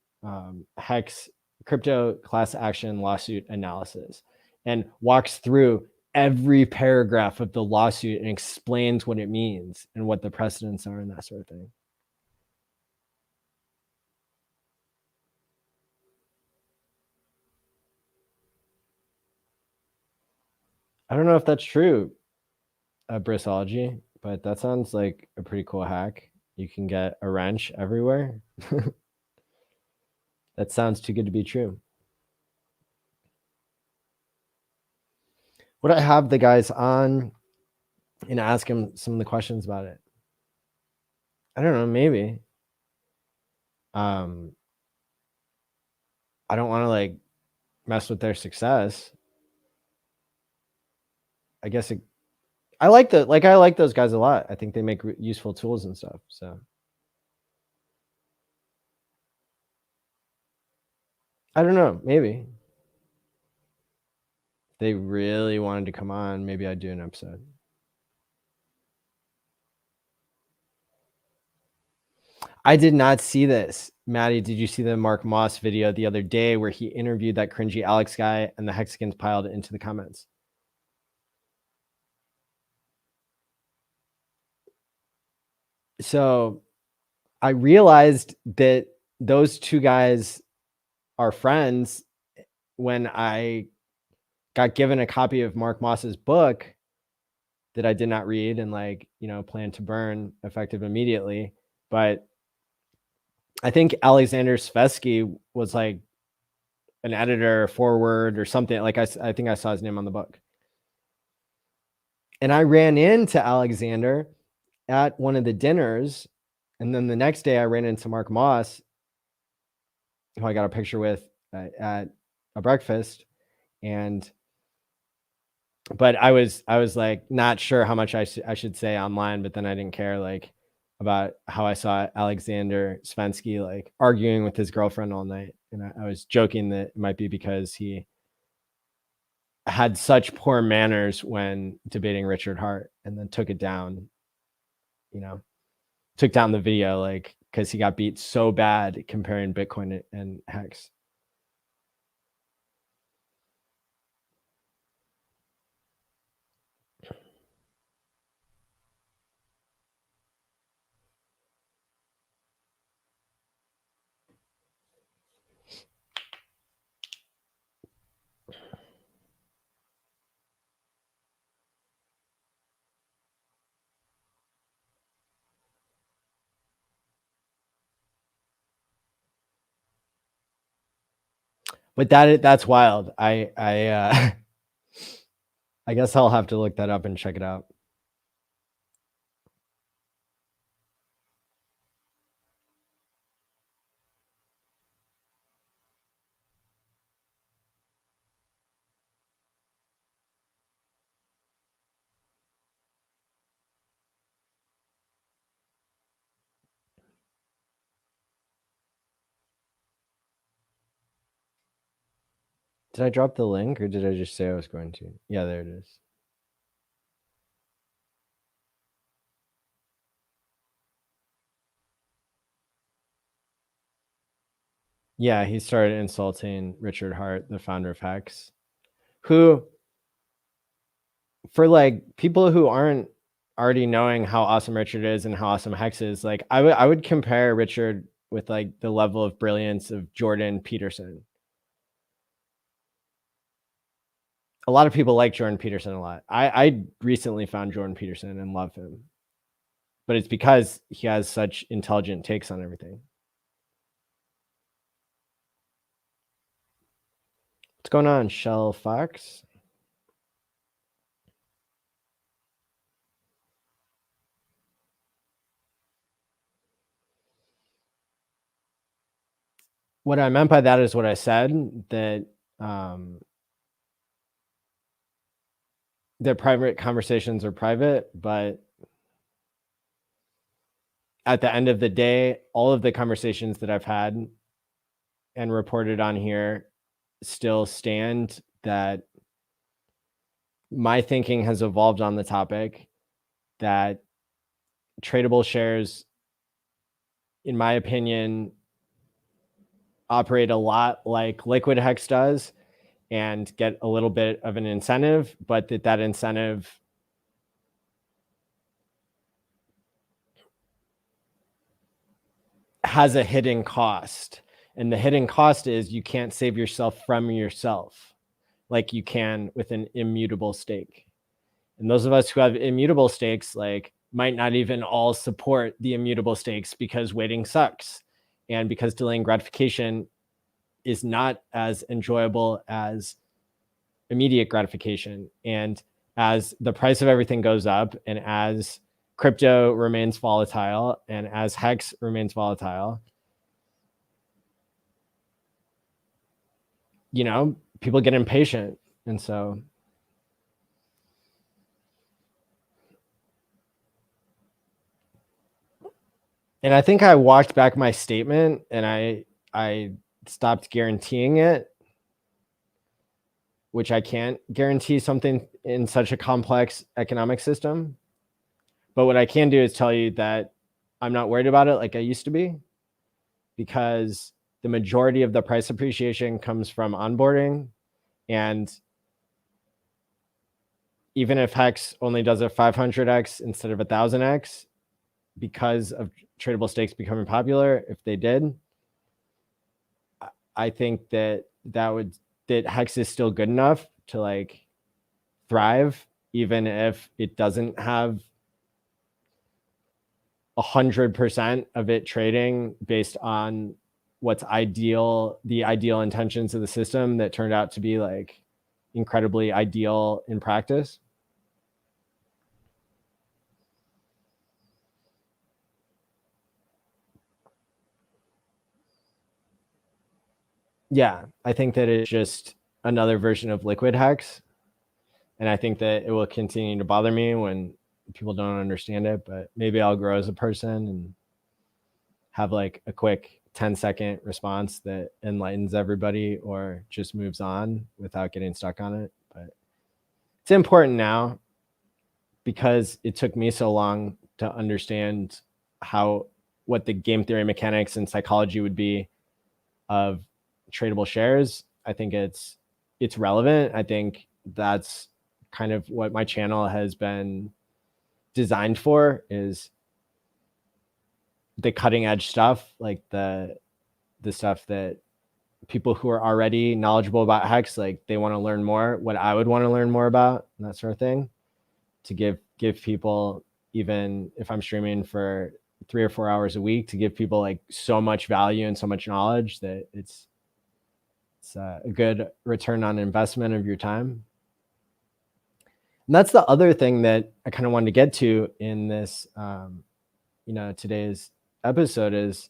Hex crypto class action lawsuit analysis, and walks through every paragraph of the lawsuit and explains what it means and what the precedents are and that sort of thing. I don't know if that's true, Bristology, but that sounds like a pretty cool hack. You can get a wrench everywhere. That sounds too good to be true. Would I have the guys on and ask them some of the questions about it? I don't know, maybe. I don't want to like mess with their success. I guess I like those guys a lot. I think they make useful tools and stuff. So I don't know, maybe. If they really wanted to come on, maybe I'd do an episode. I did not see this. Maddie, did you see the Mark Moss video the other day where he interviewed that cringy Alex guy and the Hexicans piled it into the comments? So I realized that those two guys are friends when I got given a copy of Mark Moss's book that I did not read and like, plan to burn effective immediately. But I think Alexander Svesky was like an editor forward or something. Like I think I saw his name on the book. And I ran into Alexander at one of the dinners. And then the next day I ran into Mark Moss, who I got a picture with at a breakfast. But I was like not sure how much I should say online, but then I didn't care like about how I saw Alexander Svensky like arguing with his girlfriend all night. And I was joking that it might be because he had such poor manners when debating Richard Hart and then took it down, took down the video, like, because he got beat so bad comparing Bitcoin and Hex. But that's wild. I guess I'll have to look that up and check it out. Did I drop the link or did I just say I was going to? Yeah, there it is. Yeah, he started insulting Richard Hart, the founder of Hex, who, for like people who aren't already knowing how awesome Richard is and how awesome Hex is, like I would compare Richard with like the level of brilliance of Jordan Peterson. A lot of people like Jordan Peterson a lot. I recently found Jordan Peterson and love him, but it's because he has such intelligent takes on everything. What's going on, Shell Fox? what I meant by that is what I said, that that private conversations are private, but at the end of the day, all of the conversations that I've had and reported on here still stand, that my thinking has evolved on the topic, that tradable shares, in my opinion, operate a lot like liquid hex does and get a little bit of an incentive, but that incentive has a hidden cost. And the hidden cost is you can't save yourself from yourself like you can with an immutable stake. And those of us who have immutable stakes, like, might not even all support the immutable stakes because waiting sucks, and because delaying gratification is not as enjoyable as immediate gratification. And as the price of everything goes up, and as crypto remains volatile, and as Hex remains volatile, people get impatient. And so I think I walked back my statement, and I stopped guaranteeing it, which I can't guarantee something in such a complex economic system. But what I can do is tell you that I'm not worried about it like I used to be, because the majority of the price appreciation comes from onboarding. And even if Hex only does a 500x instead of 1000x, because of tradable stakes becoming popular, if they did, I think that Hex is still good enough to like thrive, even if it doesn't have 100% of it trading based on what's ideal, the ideal intentions of the system that turned out to be like incredibly ideal in practice. Yeah, I think that it's just another version of liquid hex. And I think that it will continue to bother me when people don't understand it, but maybe I'll grow as a person and have like a quick 10-second response that enlightens everybody or just moves on without getting stuck on it. But it's important now because it took me so long to understand what the game theory mechanics and psychology would be of tradable shares. I think it's relevant. I think that's kind of what my channel has been designed for, is the cutting edge stuff, like the stuff that people who are already knowledgeable about Hex, like they want to learn more, what I would want to learn more about, and that sort of thing, to give people, even if I'm streaming for 3 or 4 hours a week, to give people like so much value and so much knowledge that it's a good return on investment of your time. And that's the other thing that I kind of wanted to get to in this, today's episode, is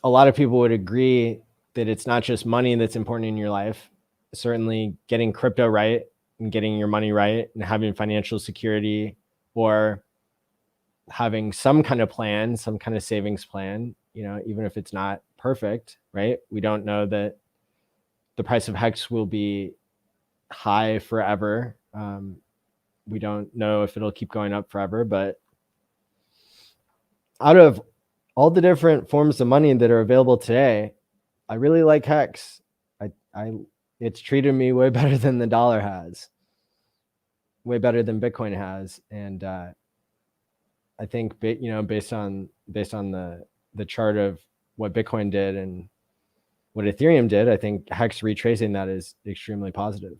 a lot of people would agree that it's not just money that's important in your life. Certainly getting crypto right and getting your money right and having financial security, or having some kind of plan, some kind of savings plan, even if it's not perfect, right? We don't know that the price of Hex will be high forever. We don't know if it'll keep going up forever, but out of all the different forms of money that are available today, I really like Hex. It's treated me way better than the dollar has, way better than Bitcoin has. And I think, based on the chart of what Bitcoin did and what Ethereum did, I think Hex retracing that is extremely positive.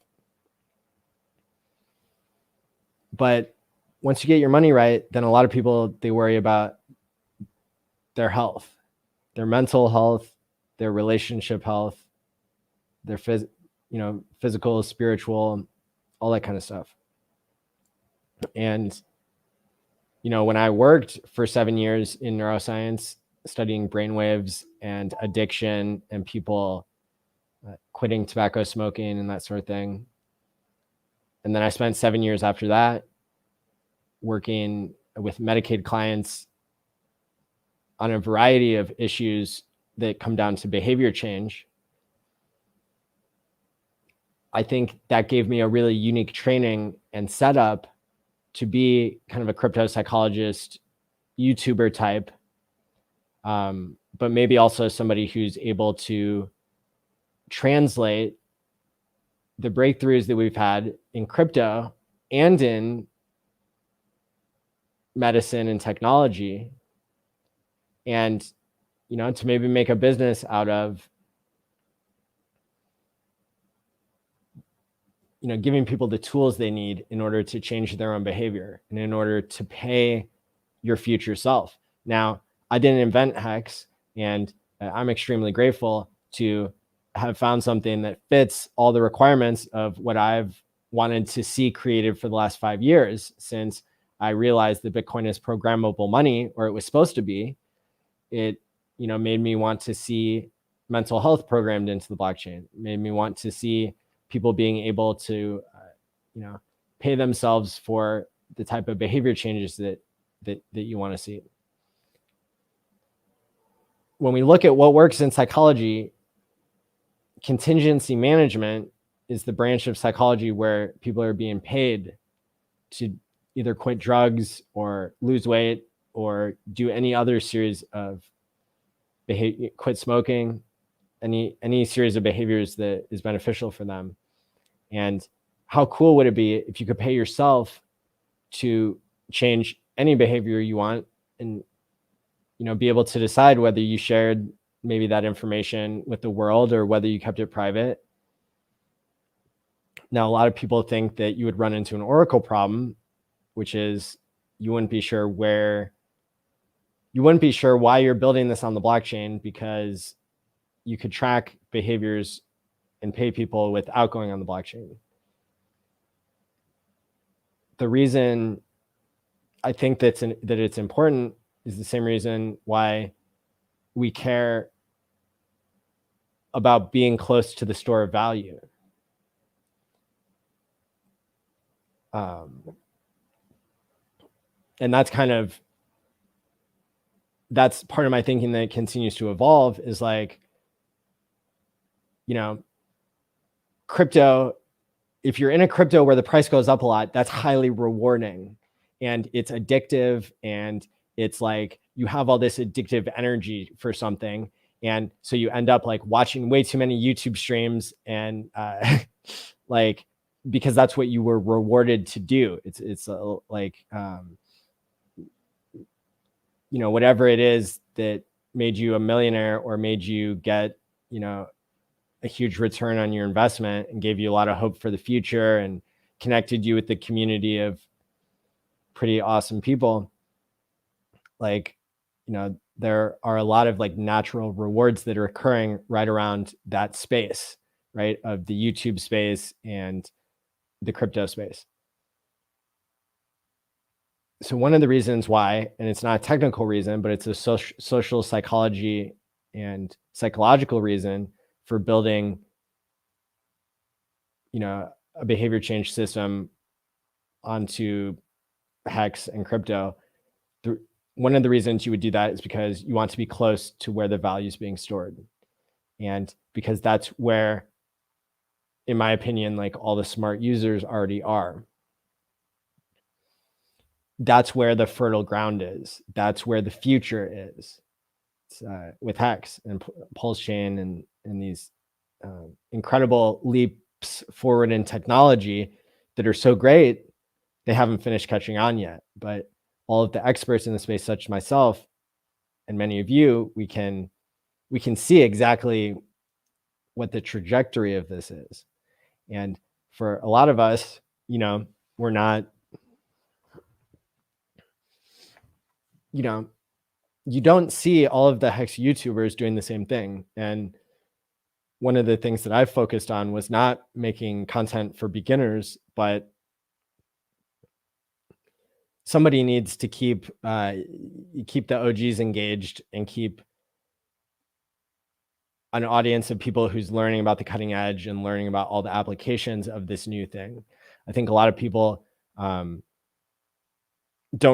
But once you get your money right, then a lot of people, they worry about their health, their mental health, their relationship health, their physical, spiritual, all that kind of stuff. And when I worked for 7 years in neuroscience, studying brainwaves and addiction and people quitting tobacco smoking and that sort of thing. And then I spent 7 years after that working with Medicaid clients on a variety of issues that come down to behavior change. I think that gave me a really unique training and setup to be kind of a crypto psychologist, YouTuber type, but maybe also somebody who's able to translate the breakthroughs that we've had in crypto and in medicine and technology, and to maybe make a business out of giving people the tools they need in order to change their own behavior and in order to pay your future self. Now, I didn't invent Hex, and I'm extremely grateful to have found something that fits all the requirements of what I've wanted to see created for the last 5 years, since I realized that Bitcoin is programmable money, or it was supposed to be. It made me want to see mental health programmed into the blockchain. It made me want to see people being able to pay themselves for the type of behavior changes that you want to see. When we look at what works in psychology, contingency management is the branch of psychology where people are being paid to either quit drugs or lose weight or do any other series of behavior, quit smoking, any series of behaviors that is beneficial for them. And how cool would it be if you could pay yourself to change any behavior you want, and be able to decide whether you shared maybe that information with the world or whether you kept it private. Now, a lot of people think that you would run into an Oracle problem, which is you wouldn't be sure why you're building this on the blockchain, because you could track behaviors and pay people without going on the blockchain. The reason I think that it's important is the same reason why we care about being close to the store of value. And that's part of my thinking that continues to evolve, is like, crypto, if you're in a crypto where the price goes up a lot, that's highly rewarding and it's addictive, and it's like you have all this addictive energy for something. And so you end up like watching way too many YouTube streams and like, because that's what you were rewarded to do. It's like, whatever it is that made you a millionaire or made you get, a huge return on your investment and gave you a lot of hope for the future and connected you with the community of pretty awesome people. Like, there are a lot of like natural rewards that are occurring right around that space, right? Of the YouTube space and the crypto space. So one of the reasons why, and it's not a technical reason, but it's a social psychology and psychological reason for building, a behavior change system onto Hex and crypto. One of the reasons you would do that is because you want to be close to where the value is being stored. And because that's where, in my opinion, like all the smart users already are. That's where the fertile ground is. That's where the future is. With Hex and Pulse Chain and these incredible leaps forward in technology that are so great, they haven't finished catching on yet. But all of the experts in the space, such as myself and many of you, we can see exactly what the trajectory of this is. And for a lot of us, we're not, you don't see all of the Hex YouTubers doing the same thing. And one of the things that I've focused on was not making content for beginners, but somebody needs to keep the OGs engaged and keep an audience of people who's learning about the cutting edge and learning about all the applications of this new thing. I think a lot of people don't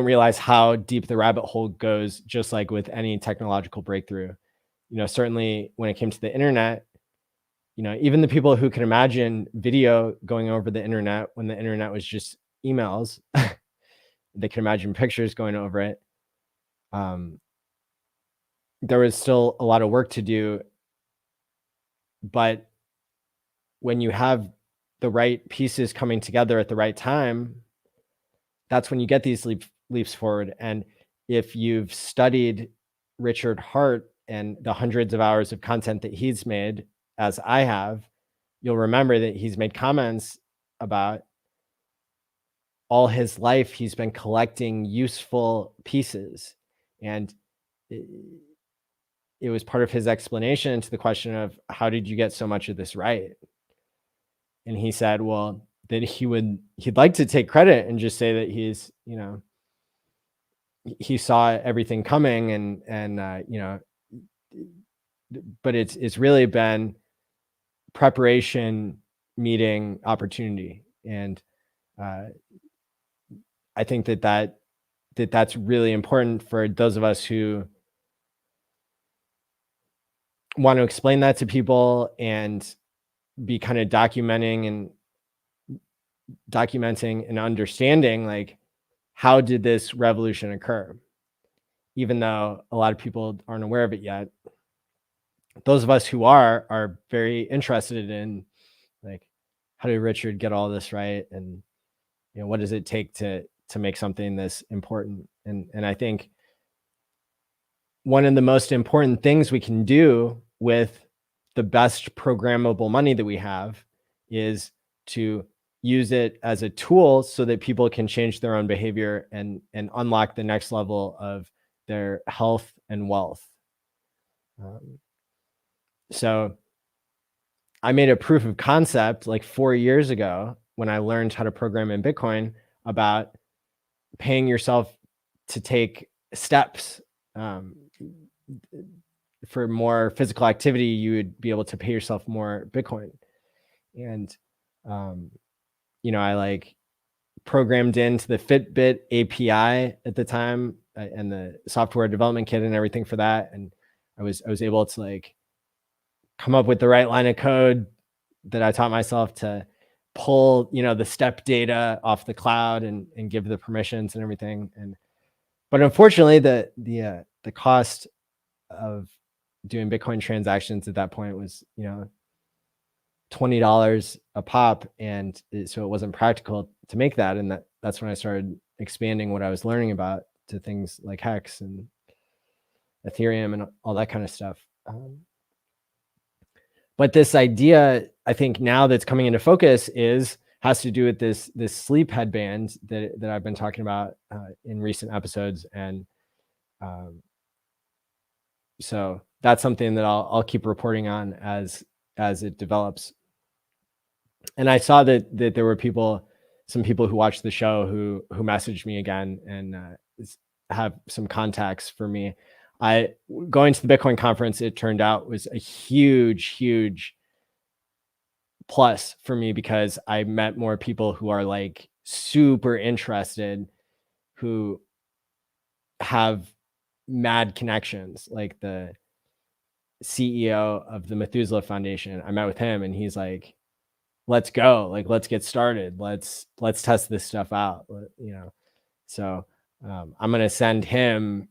realize how deep the rabbit hole goes, just like with any technological breakthrough. Certainly when it came to the internet, even the people who can imagine video going over the internet when the internet was just emails, they can imagine pictures going over it. There was still a lot of work to do, but when you have the right pieces coming together at the right time, that's when you get these leaps forward. And if you've studied Richard Hart and the hundreds of hours of content that he's made, as I have, you'll remember that he's made comments about all his life he's been collecting useful pieces. And it was part of his explanation to the question of, how did you get so much of this right? And he said, well, that he'd like to take credit and just say that he's, he saw everything coming and but it's really been preparation meeting opportunity. And I think that's really important for those of us who want to explain that to people and be kind of documenting and understanding, like, how did this revolution occur? Even though a lot of people aren't aware of it yet, those of us who are very interested in, like, how did Richard get all this right? And, what does it take to make something this important? And I think one of the most important things we can do with the best programmable money that we have is to use it as a tool so that people can change their own behavior and unlock the next level of their health and wealth. So I made a proof of concept like 4 years ago when I learned how to program in Bitcoin about paying yourself to take steps. For more physical activity, you would be able to pay yourself more Bitcoin. And, I like programmed into the Fitbit API at the time and the software development kit and everything for that. And I was able to like come up with the right line of code that I taught myself to pull, the step data off the cloud and give the permissions and everything. But unfortunately the cost of doing Bitcoin transactions at that point was, $20 a pop. And so it wasn't practical to make that. And that's when I started expanding what I was learning about to things like Hex and Ethereum and all that kind of stuff. But this idea, I think now that's coming into focus has to do with this sleep headband that I've been talking about in recent episodes. And so that's something that I'll keep reporting on as it develops. And I saw that there were some people who watched the show who messaged me again and have some contacts for me. Going to the Bitcoin conference, it turned out, was a huge plus for me because I met more people who are like super interested, who have mad connections, like the CEO of the Methuselah Foundation. I met with him and he's like, let's go, like, let's get started. Let's test this stuff out, So I'm going to send him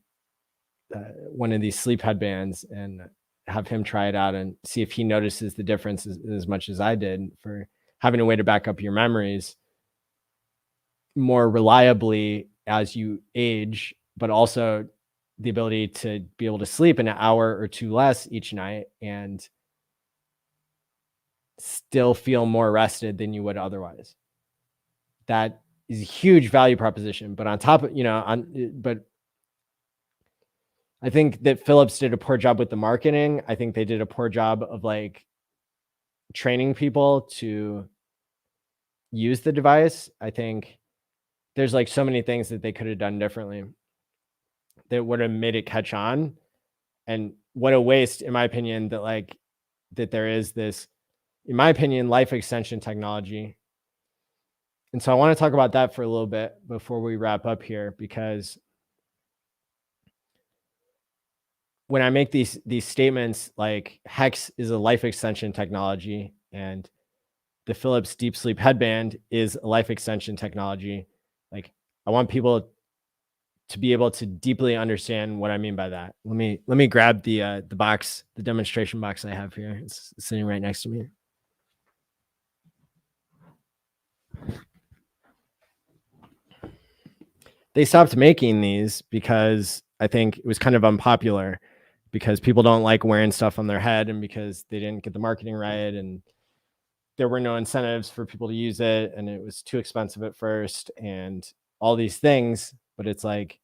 one of these sleep headbands and have him try it out and see if he notices the difference as much as I did for having a way to back up your memories more reliably as you age, but also the ability to be able to sleep an hour or two less each night and still feel more rested than you would otherwise. That is a huge value proposition. But on top of, but I think that Phillips did a poor job with the marketing. I think they did a poor job of like training people to use the device. I think there's like so many things that they could have done differently that would have made it catch on. And what a waste, in my opinion, that there is this, in my opinion, life extension technology. And so I want to talk about that for a little bit before we wrap up here, because when I make these statements like Hex is a life extension technology and the Philips Deep Sleep headband is a life extension technology, like I want people to be able to deeply understand what I mean by that. Let me grab the box, the demonstration box I have here. It's sitting right next to me. They stopped making these because I think it was kind of unpopular, because people don't like wearing stuff on their head, and because they didn't get the marketing right, and there were no incentives for people to use it, and it was too expensive at first, and all these things. But it's like,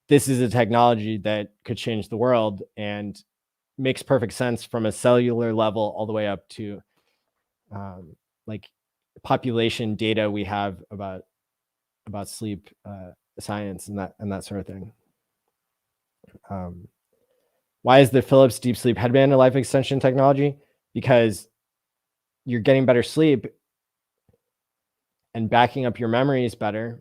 this is a technology that could change the world and makes perfect sense from a cellular level all the way up to like population data we have about sleep science and that sort of thing. Why is the Philips Deep Sleep headband a life extension technology? Because you're getting better sleep and backing up your memories better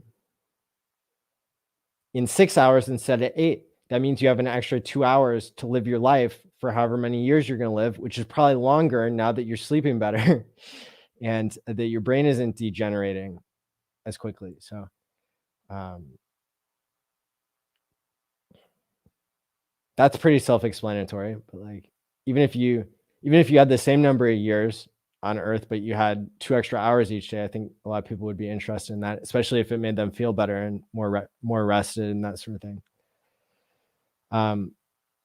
in 6 hours instead of 8. That means you have an extra 2 hours to live your life for however many years you're going to live, which is probably longer now that you're sleeping better and that your brain isn't degenerating as quickly. So that's pretty self-explanatory. But like, even if you had the same number of years on Earth, but you had 2 extra hours each day, I think a lot of people would be interested in that, especially if it made them feel better and more rested and that sort of thing.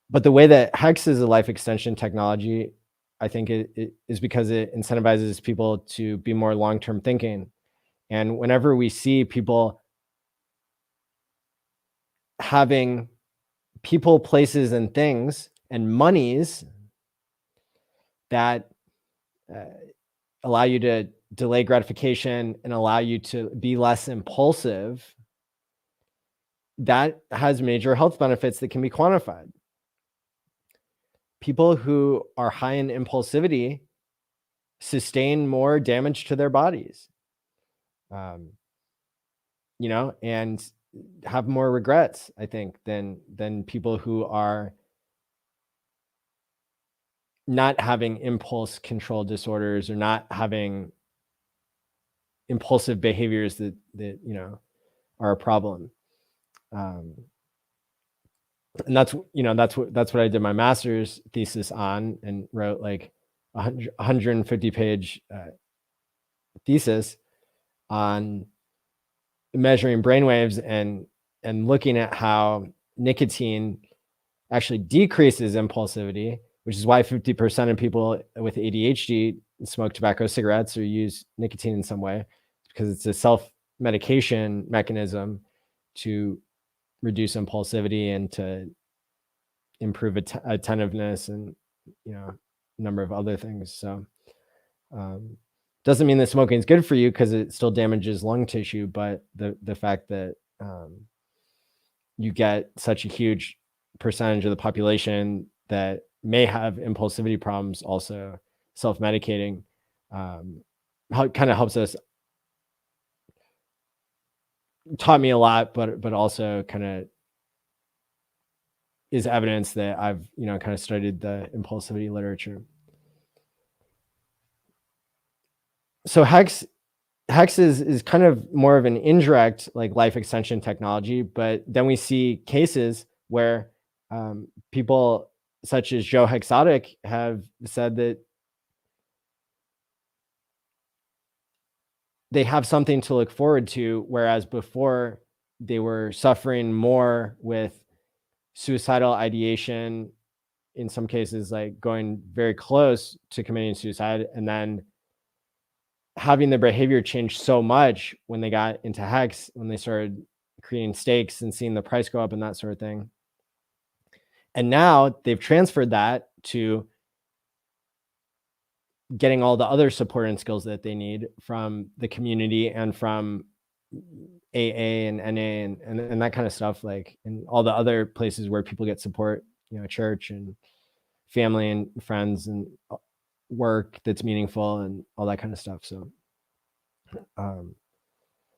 But the way that Hex is a life extension technology, I think it is because it incentivizes people to be more long-term thinking. And whenever we see people having people, places, and things and monies that allow you to delay gratification and allow you to be less impulsive, that has major health benefits that can be quantified. People who are high in impulsivity sustain more damage to their bodies, and have more regrets, I think, than people who are not having impulse control disorders or not having impulsive behaviors that are a problem. And that's what I did my master's thesis on, and wrote like 150 page thesis on measuring brainwaves and looking at how nicotine actually decreases impulsivity, which is why 50% of people with ADHD smoke tobacco, cigarettes, or use nicotine in some way, because it's a self-medication mechanism to reduce impulsivity and to improve attentiveness and a number of other things. So doesn't mean that smoking is good for you, because it still damages lung tissue, but the fact that you get such a huge percentage of the population that may have impulsivity problems also self-medicating kind of helps us, taught me a lot, but also kind of is evidence that I've kind of studied the impulsivity literature. So Hex is kind of more of an indirect like life extension technology, but then we see cases where people such as Joe Hexotic have said that they have something to look forward to, whereas before they were suffering more with suicidal ideation, in some cases like going very close to committing suicide, and then having their behavior change so much when they got into Hex, when they started creating stakes and seeing the price go up and that sort of thing. And now they've transferred that to getting all the other support and skills that they need from the community and from AA and NA and that kind of stuff, like, and all the other places where people get support, church and family and friends and work that's meaningful and all that kind of stuff. So,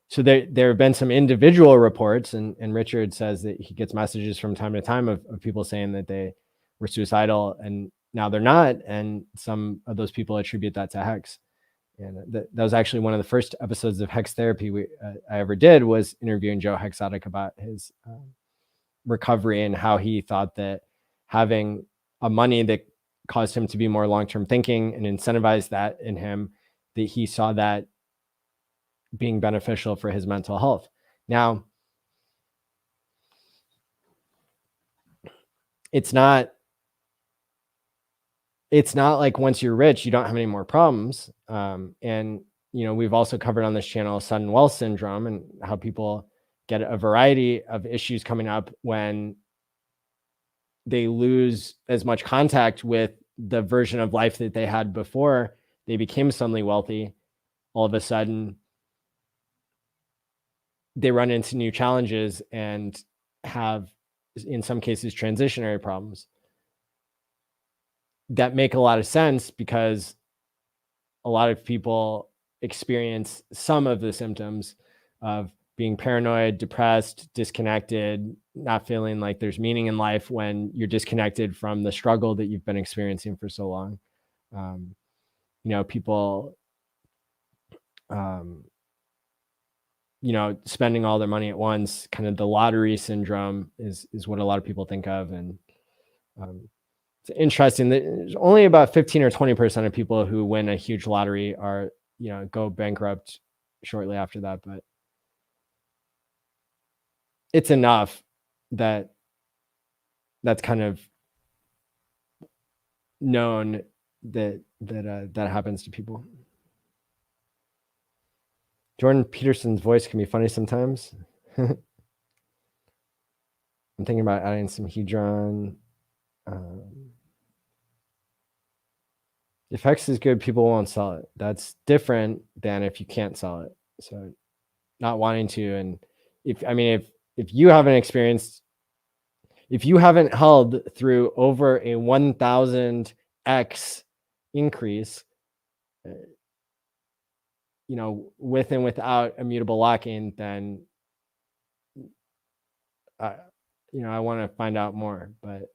so there have been some individual reports, and Richard says that he gets messages from time to time of people saying that they were suicidal and now they're not, and some of those people attribute that to Hex. And that was actually one of the first episodes of Hex Therapy I ever did, was interviewing Joe Hexotic about his recovery and how he thought that having a money that caused him to be more long-term thinking and incentivized that in him, that he saw that being beneficial for his mental health. Now, it's not like once you're rich, you don't have any more problems. And, we've also covered on this channel sudden wealth syndrome and how people get a variety of issues coming up when they lose as much contact with the version of life that they had before they became suddenly wealthy. All of a sudden, they run into new challenges and have, in some cases, transitionary problems that make a lot of sense, because a lot of people experience some of the symptoms of being paranoid, depressed, disconnected, not feeling like there's meaning in life when you're disconnected from the struggle that you've been experiencing for so long. People, spending all their money at once, kind of the lottery syndrome is what a lot of people think of. And it's interesting that there's only about 15 or 20% of people who win a huge lottery are, go bankrupt shortly after that. But it's enough that that's kind of known that happens to people. Jordan Peterson's voice can be funny sometimes. I'm thinking about adding some hedron. If Hex is good, people won't sell it. That's different than if you can't sell it. So not wanting to, and if you haven't experienced, if you haven't held through over a 1000x increase, with and without immutable locking, then I want to find out more. But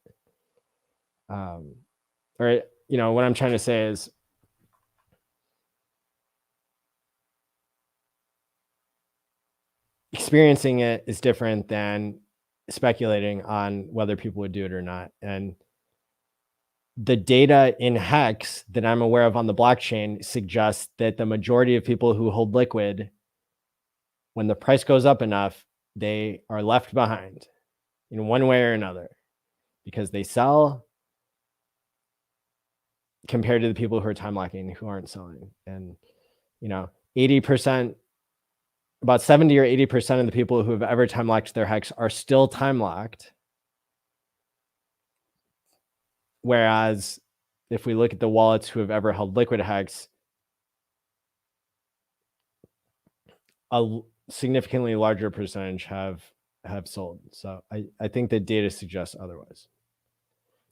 what I'm trying to say is, experiencing it is different than speculating on whether people would do it or not. And the data in Hex that I'm aware of on the blockchain suggests that the majority of people who hold liquid, when the price goes up enough, they are left behind in one way or another, because they sell compared to the people who are time locking who aren't selling. And 80%, about 70 or 80% of the people who have ever time locked their Hex are still time locked. Whereas if we look at the wallets who have ever held liquid Hex, a significantly larger percentage have sold. So I think the data suggests otherwise.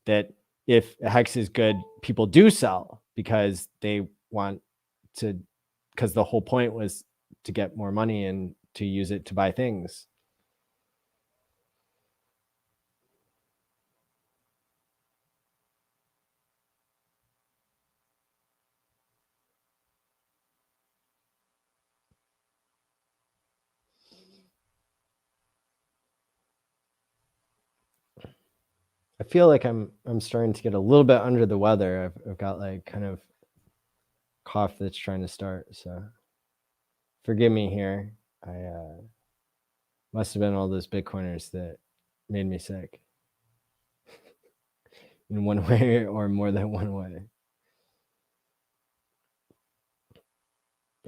That if Hex is good, people do sell because they want to, because the whole point was to get more money and to use it to buy things. I feel like I'm starting to get a little bit under the weather. I've got like kind of cough that's trying to start, so forgive me here. I must have been all those Bitcoiners that made me sick in one way or more than one way.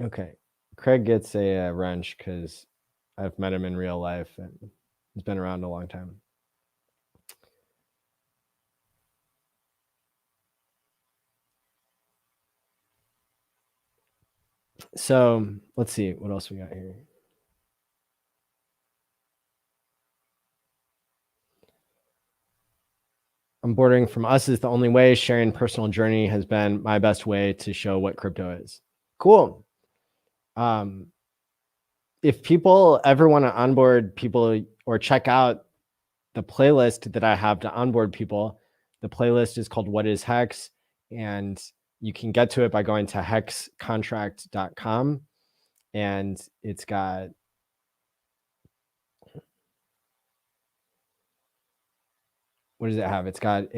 Okay, Craig gets a wrench because I've met him in real life and he's been around a long time. So let's see what else we got here. onboarding from us is the only way. Sharing personal journey has been my best way to show what crypto is. Cool. If people ever want to onboard people or check out the playlist that I have to onboard people, the playlist is called What is Hex? And you can get to it by going to HexTherapy.live. And it's got what does it have? It's got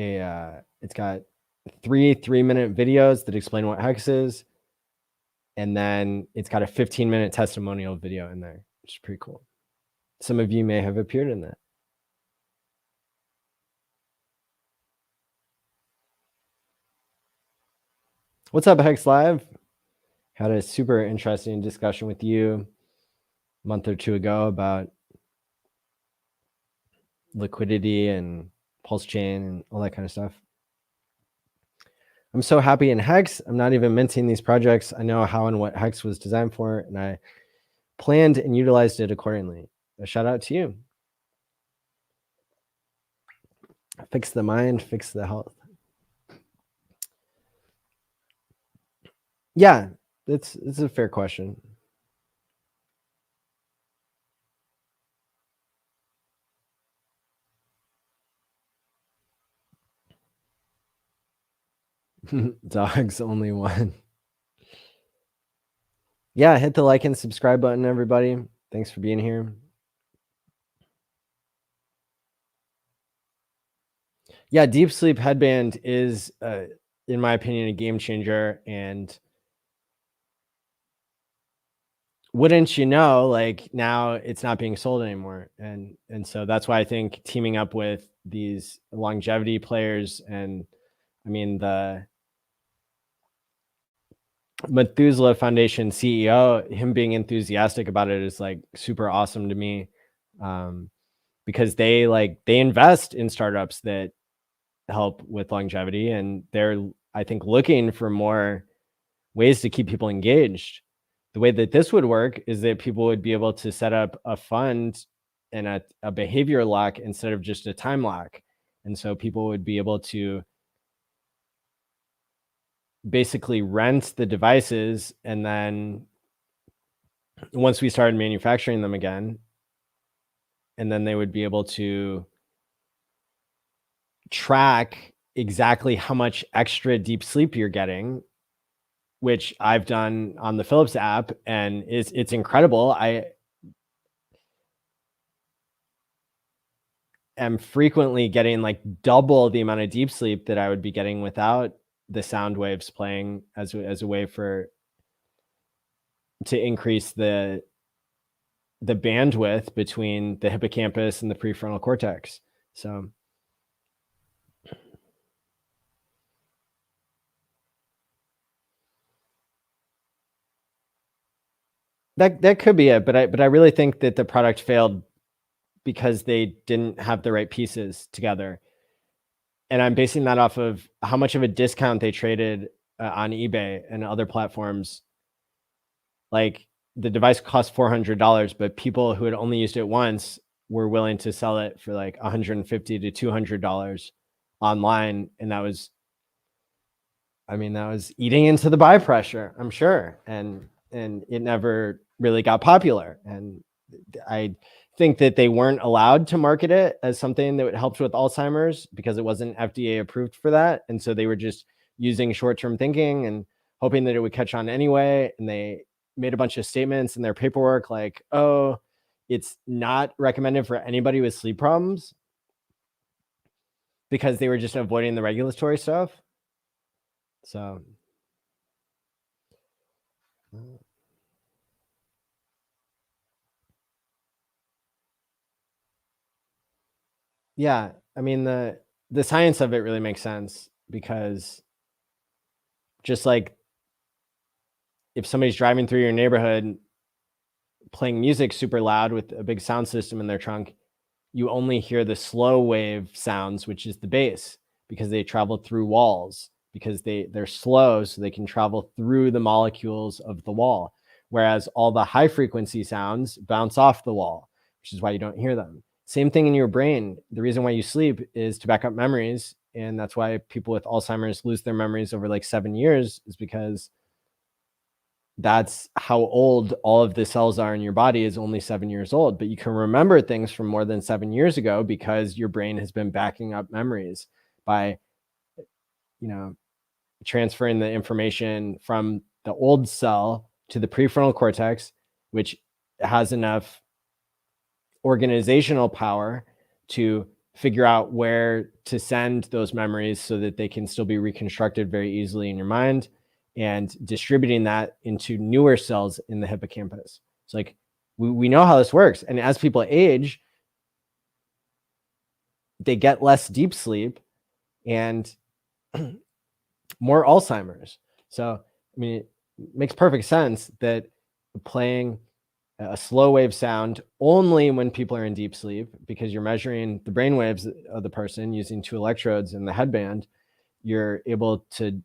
three 3-minute videos that explain what Hex is. And then it's got a 15-minute testimonial video in there, which is pretty cool. Some of you may have appeared in that. What's up, Hex Live? Had a super interesting discussion with you a month or two ago about liquidity and pulse chain and all that kind of stuff. I'm so happy in Hex. I'm not even minting these projects. I know how and what Hex was designed for, and I planned and utilized it accordingly. A shout out to you. Fix the mind, fix the health. Yeah, it's a fair question. Dogs only one. Yeah, hit the like and subscribe button, everybody. Thanks for being here. Yeah, Deep Sleep Headband is, in my opinion, a game changer. And wouldn't you know, like now it's not being sold anymore. And so that's why I think teaming up with these longevity players, and I mean the Methuselah Foundation CEO, him being enthusiastic about it is like super awesome to me, because they invest in startups that help with longevity, and they're, I think, looking for more ways to keep people engaged. The way that this would work is that people would be able to set up a fund and a behavior lock instead of just a time lock. And so people would be able to basically rent the devices, and then once we started manufacturing them again, and then they would be able to track exactly how much extra deep sleep you're getting, which I've done on the Philips app, and it's incredible. I am frequently getting like double the amount of deep sleep that I would be getting without the sound waves playing as a way to increase the bandwidth between the hippocampus and the prefrontal cortex. So that could be it, but I really think that the product failed because they didn't have the right pieces together. And I'm basing that off of how much of a discount they traded on eBay and other platforms. Like the device cost $400, but people who had only used it once were willing to sell it for like $150 to $200 online. And that was eating into the buy pressure, I'm sure. And it never really got popular. And I think that they weren't allowed to market it as something that would help with Alzheimer's because it wasn't FDA approved for that. And so they were just using short-term thinking and hoping that it would catch on anyway. And they made a bunch of statements in their paperwork like, oh, it's not recommended for anybody with sleep problems, because they were just avoiding the regulatory stuff. So yeah, I mean, the science of it really makes sense, because just like if somebody's driving through your neighborhood playing music super loud with a big sound system in their trunk, you only hear the slow wave sounds, which is the bass, because they travel through walls, because they're slow, so they can travel through the molecules of the wall. Whereas all the high frequency sounds bounce off the wall, which is why you don't hear them. Same thing in your brain. The reason why you sleep is to back up memories, And that's why people with Alzheimer's lose their memories over like 7 years, is because that's how old all of the cells are in your body, is only 7 years old. But you can remember things from more than 7 years ago because your brain has been backing up memories by, transferring the information from the old cell to the prefrontal cortex, which has enough organizational power to figure out where to send those memories so that they can still be reconstructed very easily in your mind, and distributing that into newer cells in the hippocampus. It's like, we know how this works. And as people age, they get less deep sleep and more Alzheimer's. So, I mean, it makes perfect sense that playing a slow wave sound only when people are in deep sleep, because you're measuring the brain waves of the person using 2 electrodes in the headband, you're able to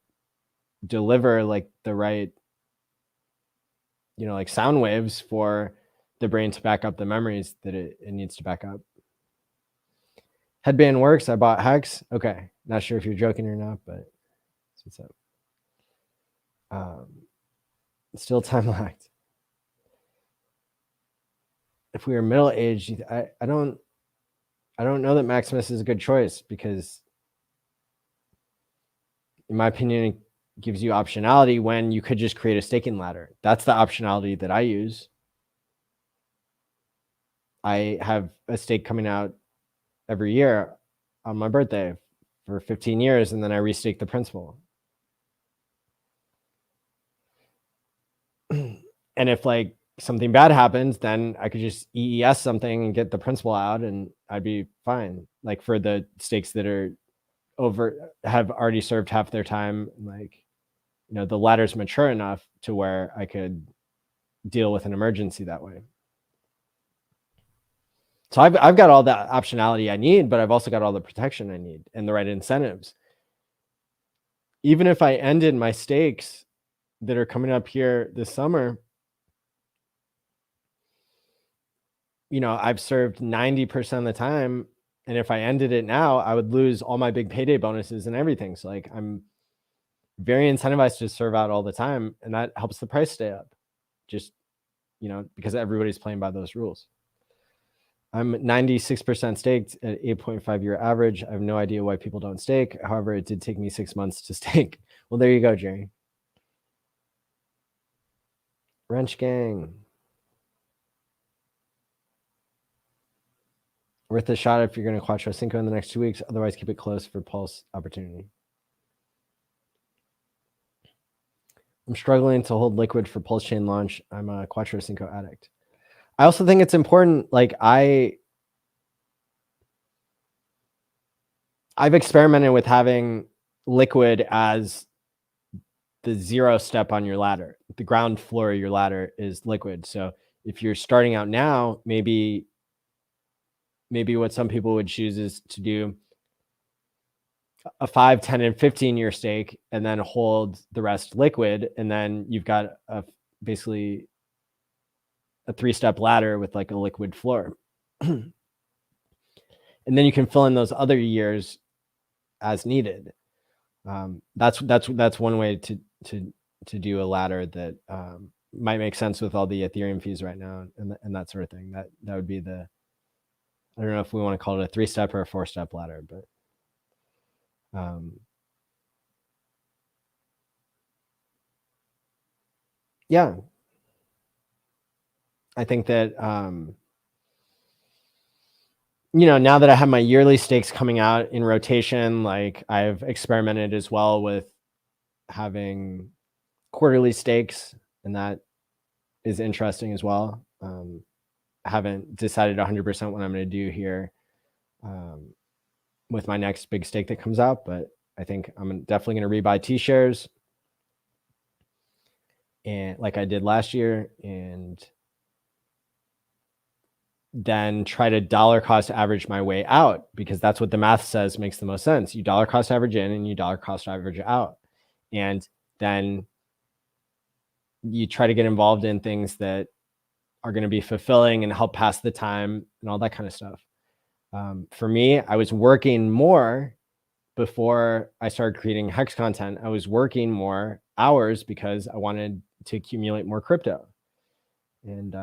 deliver like the right, like sound waves for the brain to back up the memories that it needs to back up. Headband works. I bought Hex. Okay. Not sure if you're joking or not, but that's what's up. Still time lagged. If we were middle-aged, I don't know that Maximus is a good choice, because in my opinion, it gives you optionality when you could just create a staking ladder. That's the optionality that I use. I have a stake coming out every year on my birthday for 15 years, and then I restake the principal. And if like something bad happens, then I could just EES something and get the principal out, and I'd be fine. Like for the stakes that are have already served half their time, like, the ladder's mature enough to where I could deal with an emergency that way. So I've got all that optionality I need, but I've also got all the protection I need and the right incentives. Even if I ended my stakes that are coming up here this summer, I've served 90% of the time. And if I ended it now, I would lose all my big payday bonuses and everything. So like, I'm very incentivized to serve out all the time. And that helps the price stay up, just, because everybody's playing by those rules. I'm 96% staked at 8.5-year average. I have no idea why people don't stake. However, it did take me 6 months to stake. Well, there you go, Jerry. Wrench gang. Worth a shot if you're going to Quattro Cinco in the next 2 weeks. Otherwise, keep it close for pulse opportunity. I'm struggling to hold liquid for pulse chain launch. I'm a Quattro Cinco addict. I also think it's important. Like I've experimented with having liquid as the 0 step on your ladder. The ground floor of your ladder is liquid. So if you're starting out now, maybe what some people would choose is to do a 5, 10, and 15-year stake and then hold the rest liquid. And then you've got basically a 3-step ladder with like a liquid floor. And then you can fill in those other years as needed. That's one way to do a ladder that might make sense with all the Ethereum fees right now and that sort of thing. That would be I don't know if we want to call it a 3-step or a 4-step ladder, but yeah, I think that now that I have my yearly stakes coming out in rotation, like I've experimented as well with having quarterly stakes, and that is interesting as well. I haven't decided 100% what I'm going to do here with my next big stake that comes out, but I think I'm definitely going to rebuy T-shares, and like I did last year, and then try to dollar cost average my way out, because that's what the math says makes the most sense. You dollar cost average in and you dollar cost average out, and then you try to get involved in things that are going to be fulfilling and help pass the time and all that kind of stuff. For me, I was working more, before I started creating Hex content, I was working more hours because I wanted to accumulate more crypto. And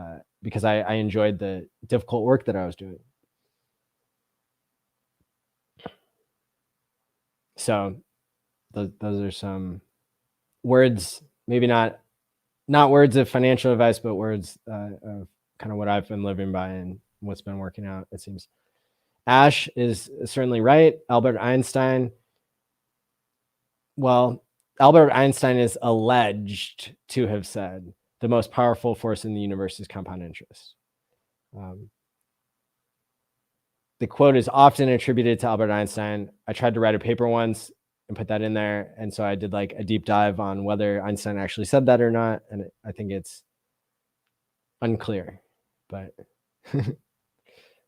because I enjoyed the difficult work that I was doing. So those are some words, maybe not words of financial advice, but words of kind of what I've been living by and what's been working out, it seems. Ash is certainly right. Albert Einstein. Well, Albert Einstein is alleged to have said the most powerful force in the universe is compound interest. The quote is often attributed to Albert Einstein. I tried to write a paper once and put that in there. And so I did like a deep dive on whether Einstein actually said that or not. And I think it's unclear, but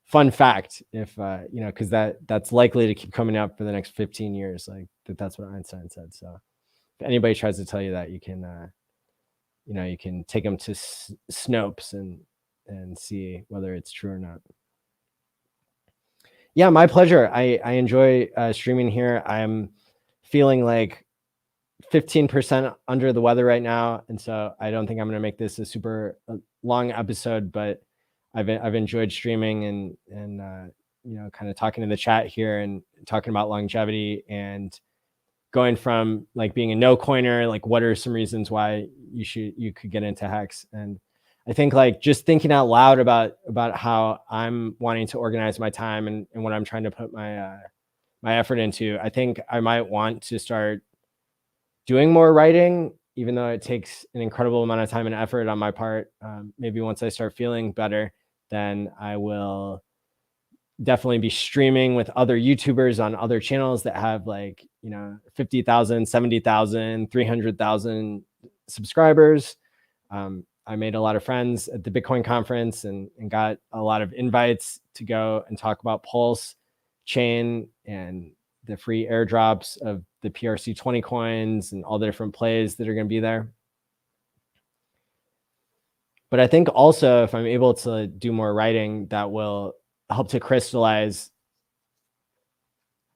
fun fact, if, cause that's likely to keep coming up for the next 15 years. Like that's what Einstein said. So if anybody tries to tell you that, you can, you can take them to Snopes and see whether it's true or not. Yeah, my pleasure. I enjoy streaming here. I'm feeling like 15% under the weather right now, and so I don't think I'm going to make this a super long episode. But I've enjoyed streaming and kind of talking in the chat here and talking about longevity and going from like being a no coiner. Like, what are some reasons why you could get into Hex? And I think like just thinking out loud about how I'm wanting to organize my time and what I'm trying to put my effort into, I think I might want to start doing more writing, even though it takes an incredible amount of time and effort on my part. Maybe once I start feeling better, then I will definitely be streaming with other YouTubers on other channels that have like, 50,000, 70,000, 300,000 subscribers. I made a lot of friends at the Bitcoin conference and got a lot of invites to go and talk about Pulse chain and the free airdrops of the PRC20 coins and all the different plays that are going to be there. But I think also if I'm able to do more writing, that will help to crystallize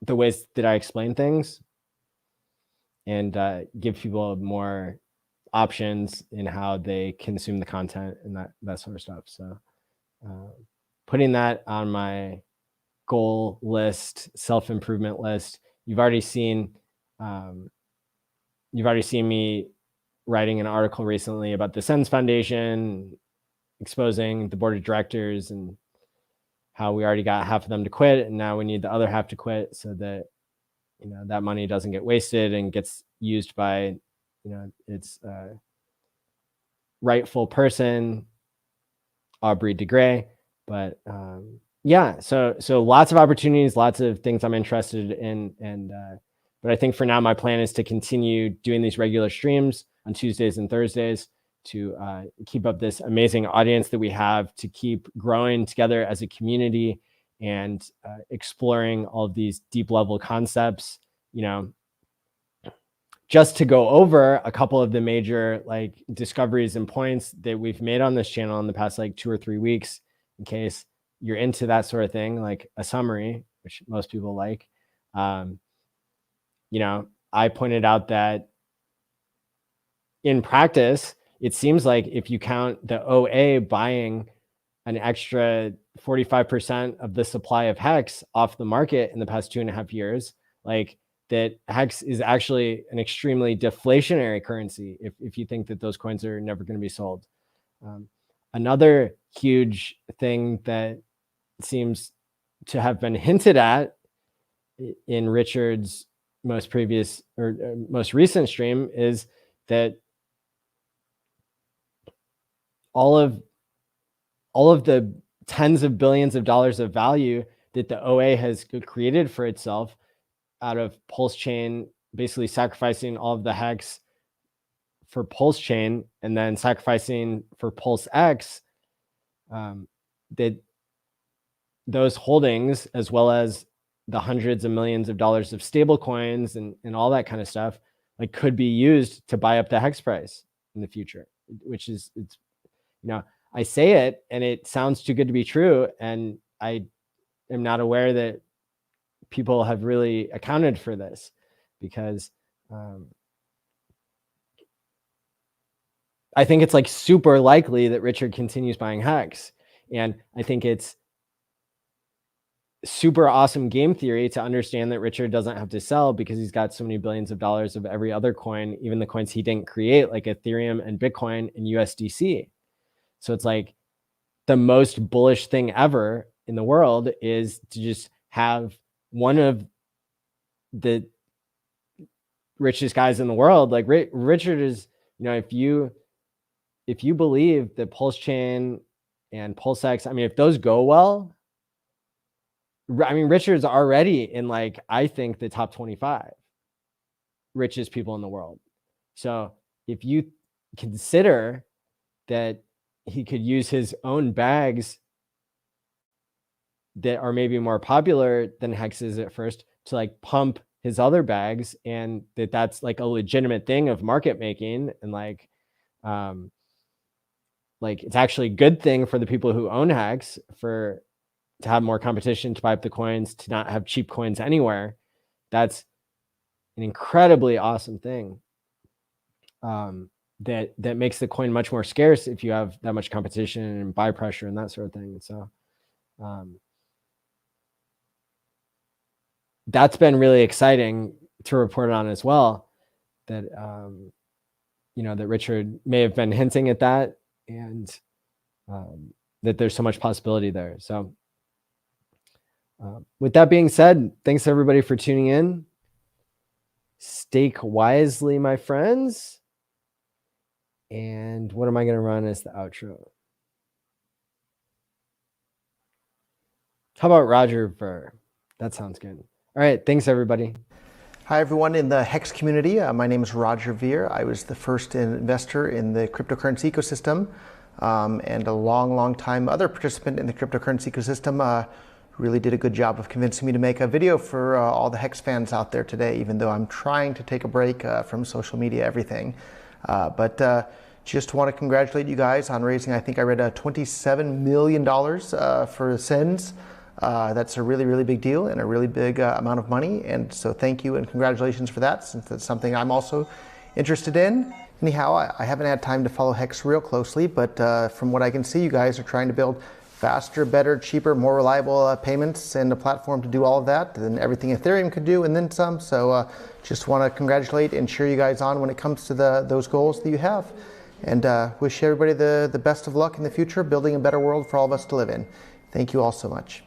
the ways that I explain things and give people more options in how they consume the content and that sort of stuff. So putting that on my goal list, self-improvement list. You've already seen me writing an article recently about the Sens Foundation, exposing the board of directors and how we already got half of them to quit, and now we need the other half to quit so that that money doesn't get wasted and gets used by its rightful person, Aubrey de Grey. But yeah, so lots of opportunities, lots of things I'm interested in, and but I think for now my plan is to continue doing these regular streams on Tuesdays and Thursdays to keep up this amazing audience that we have, to keep growing together as a community and exploring all of these deep level concepts. Just to go over a couple of the major like discoveries and points that we've made on this channel in the past like 2 or 3 weeks, in case you're into that sort of thing, like a summary, which most people like. I pointed out that in practice, it seems like if you count the OA buying an extra 45% of the supply of Hex off the market in the past 2.5 years, like that Hex is actually an extremely deflationary currency if you think that those coins are never going to be sold. Another huge thing that seems to have been hinted at in Richard's most recent stream is that all of the tens of billions of dollars of value that the OA has created for itself out of Pulse Chain, basically sacrificing all of the Hex for Pulse Chain and then sacrificing for Pulse X, that those holdings, as well as the hundreds of millions of dollars of stable coins and all that kind of stuff, like could be used to buy up the Hex price in the future, which is, it's, I say it and it sounds too good to be true. And I am not aware that people have really accounted for this, because I think it's like super likely that Richard continues buying Hex. And I think it's super awesome game theory to understand that Richard doesn't have to sell because he's got so many billions of dollars of every other coin, even the coins he didn't create, like Ethereum and Bitcoin and USDC. So it's like the most bullish thing ever in the world is to just have one of the richest guys in the world. Like Richard is, if you believe that Pulse Chain and PulseX, I mean, if those go well, I mean, Richard's already in, like, I think the top 25 richest people in the world. So if you consider that he could use his own bags that are maybe more popular than Hex's at first to like pump his other bags, and that's like a legitimate thing of market making, and like it's actually a good thing for the people who own Hex to have more competition, to buy up the coins, to not have cheap coins anywhere. That's an incredibly awesome thing. That makes the coin much more scarce if you have that much competition and buy pressure and that sort of thing. So that's been really exciting to report on as well, that that Richard may have been hinting at that, and that there's so much possibility there. So with that being said, thanks everybody for tuning in. Stake wisely, my friends. And what am I going to run as the outro? How about Roger Ver? That sounds good. All right. Thanks, everybody. Hi, everyone in the Hex community. My name is Roger Ver. I was the first investor in the cryptocurrency ecosystem, and a long time other participant in the cryptocurrency ecosystem. Really did a good job of convincing me to make a video for all the Hex fans out there today, even though I'm trying to take a break from social media, everything. But just want to congratulate you guys on raising, I think I read $27 million for SENS. That's a really big deal and a really big amount of money. And so thank you and congratulations for that, since that's something I'm also interested in. Anyhow, I haven't had time to follow Hex real closely, but from what I can see, you guys are trying to build faster, better, cheaper, more reliable payments and a platform to do all of that than everything Ethereum could do, and then some. So just want to congratulate and cheer you guys on when it comes to those goals that you have. And wish everybody the best of luck in the future, building a better world for all of us to live in. Thank you all so much.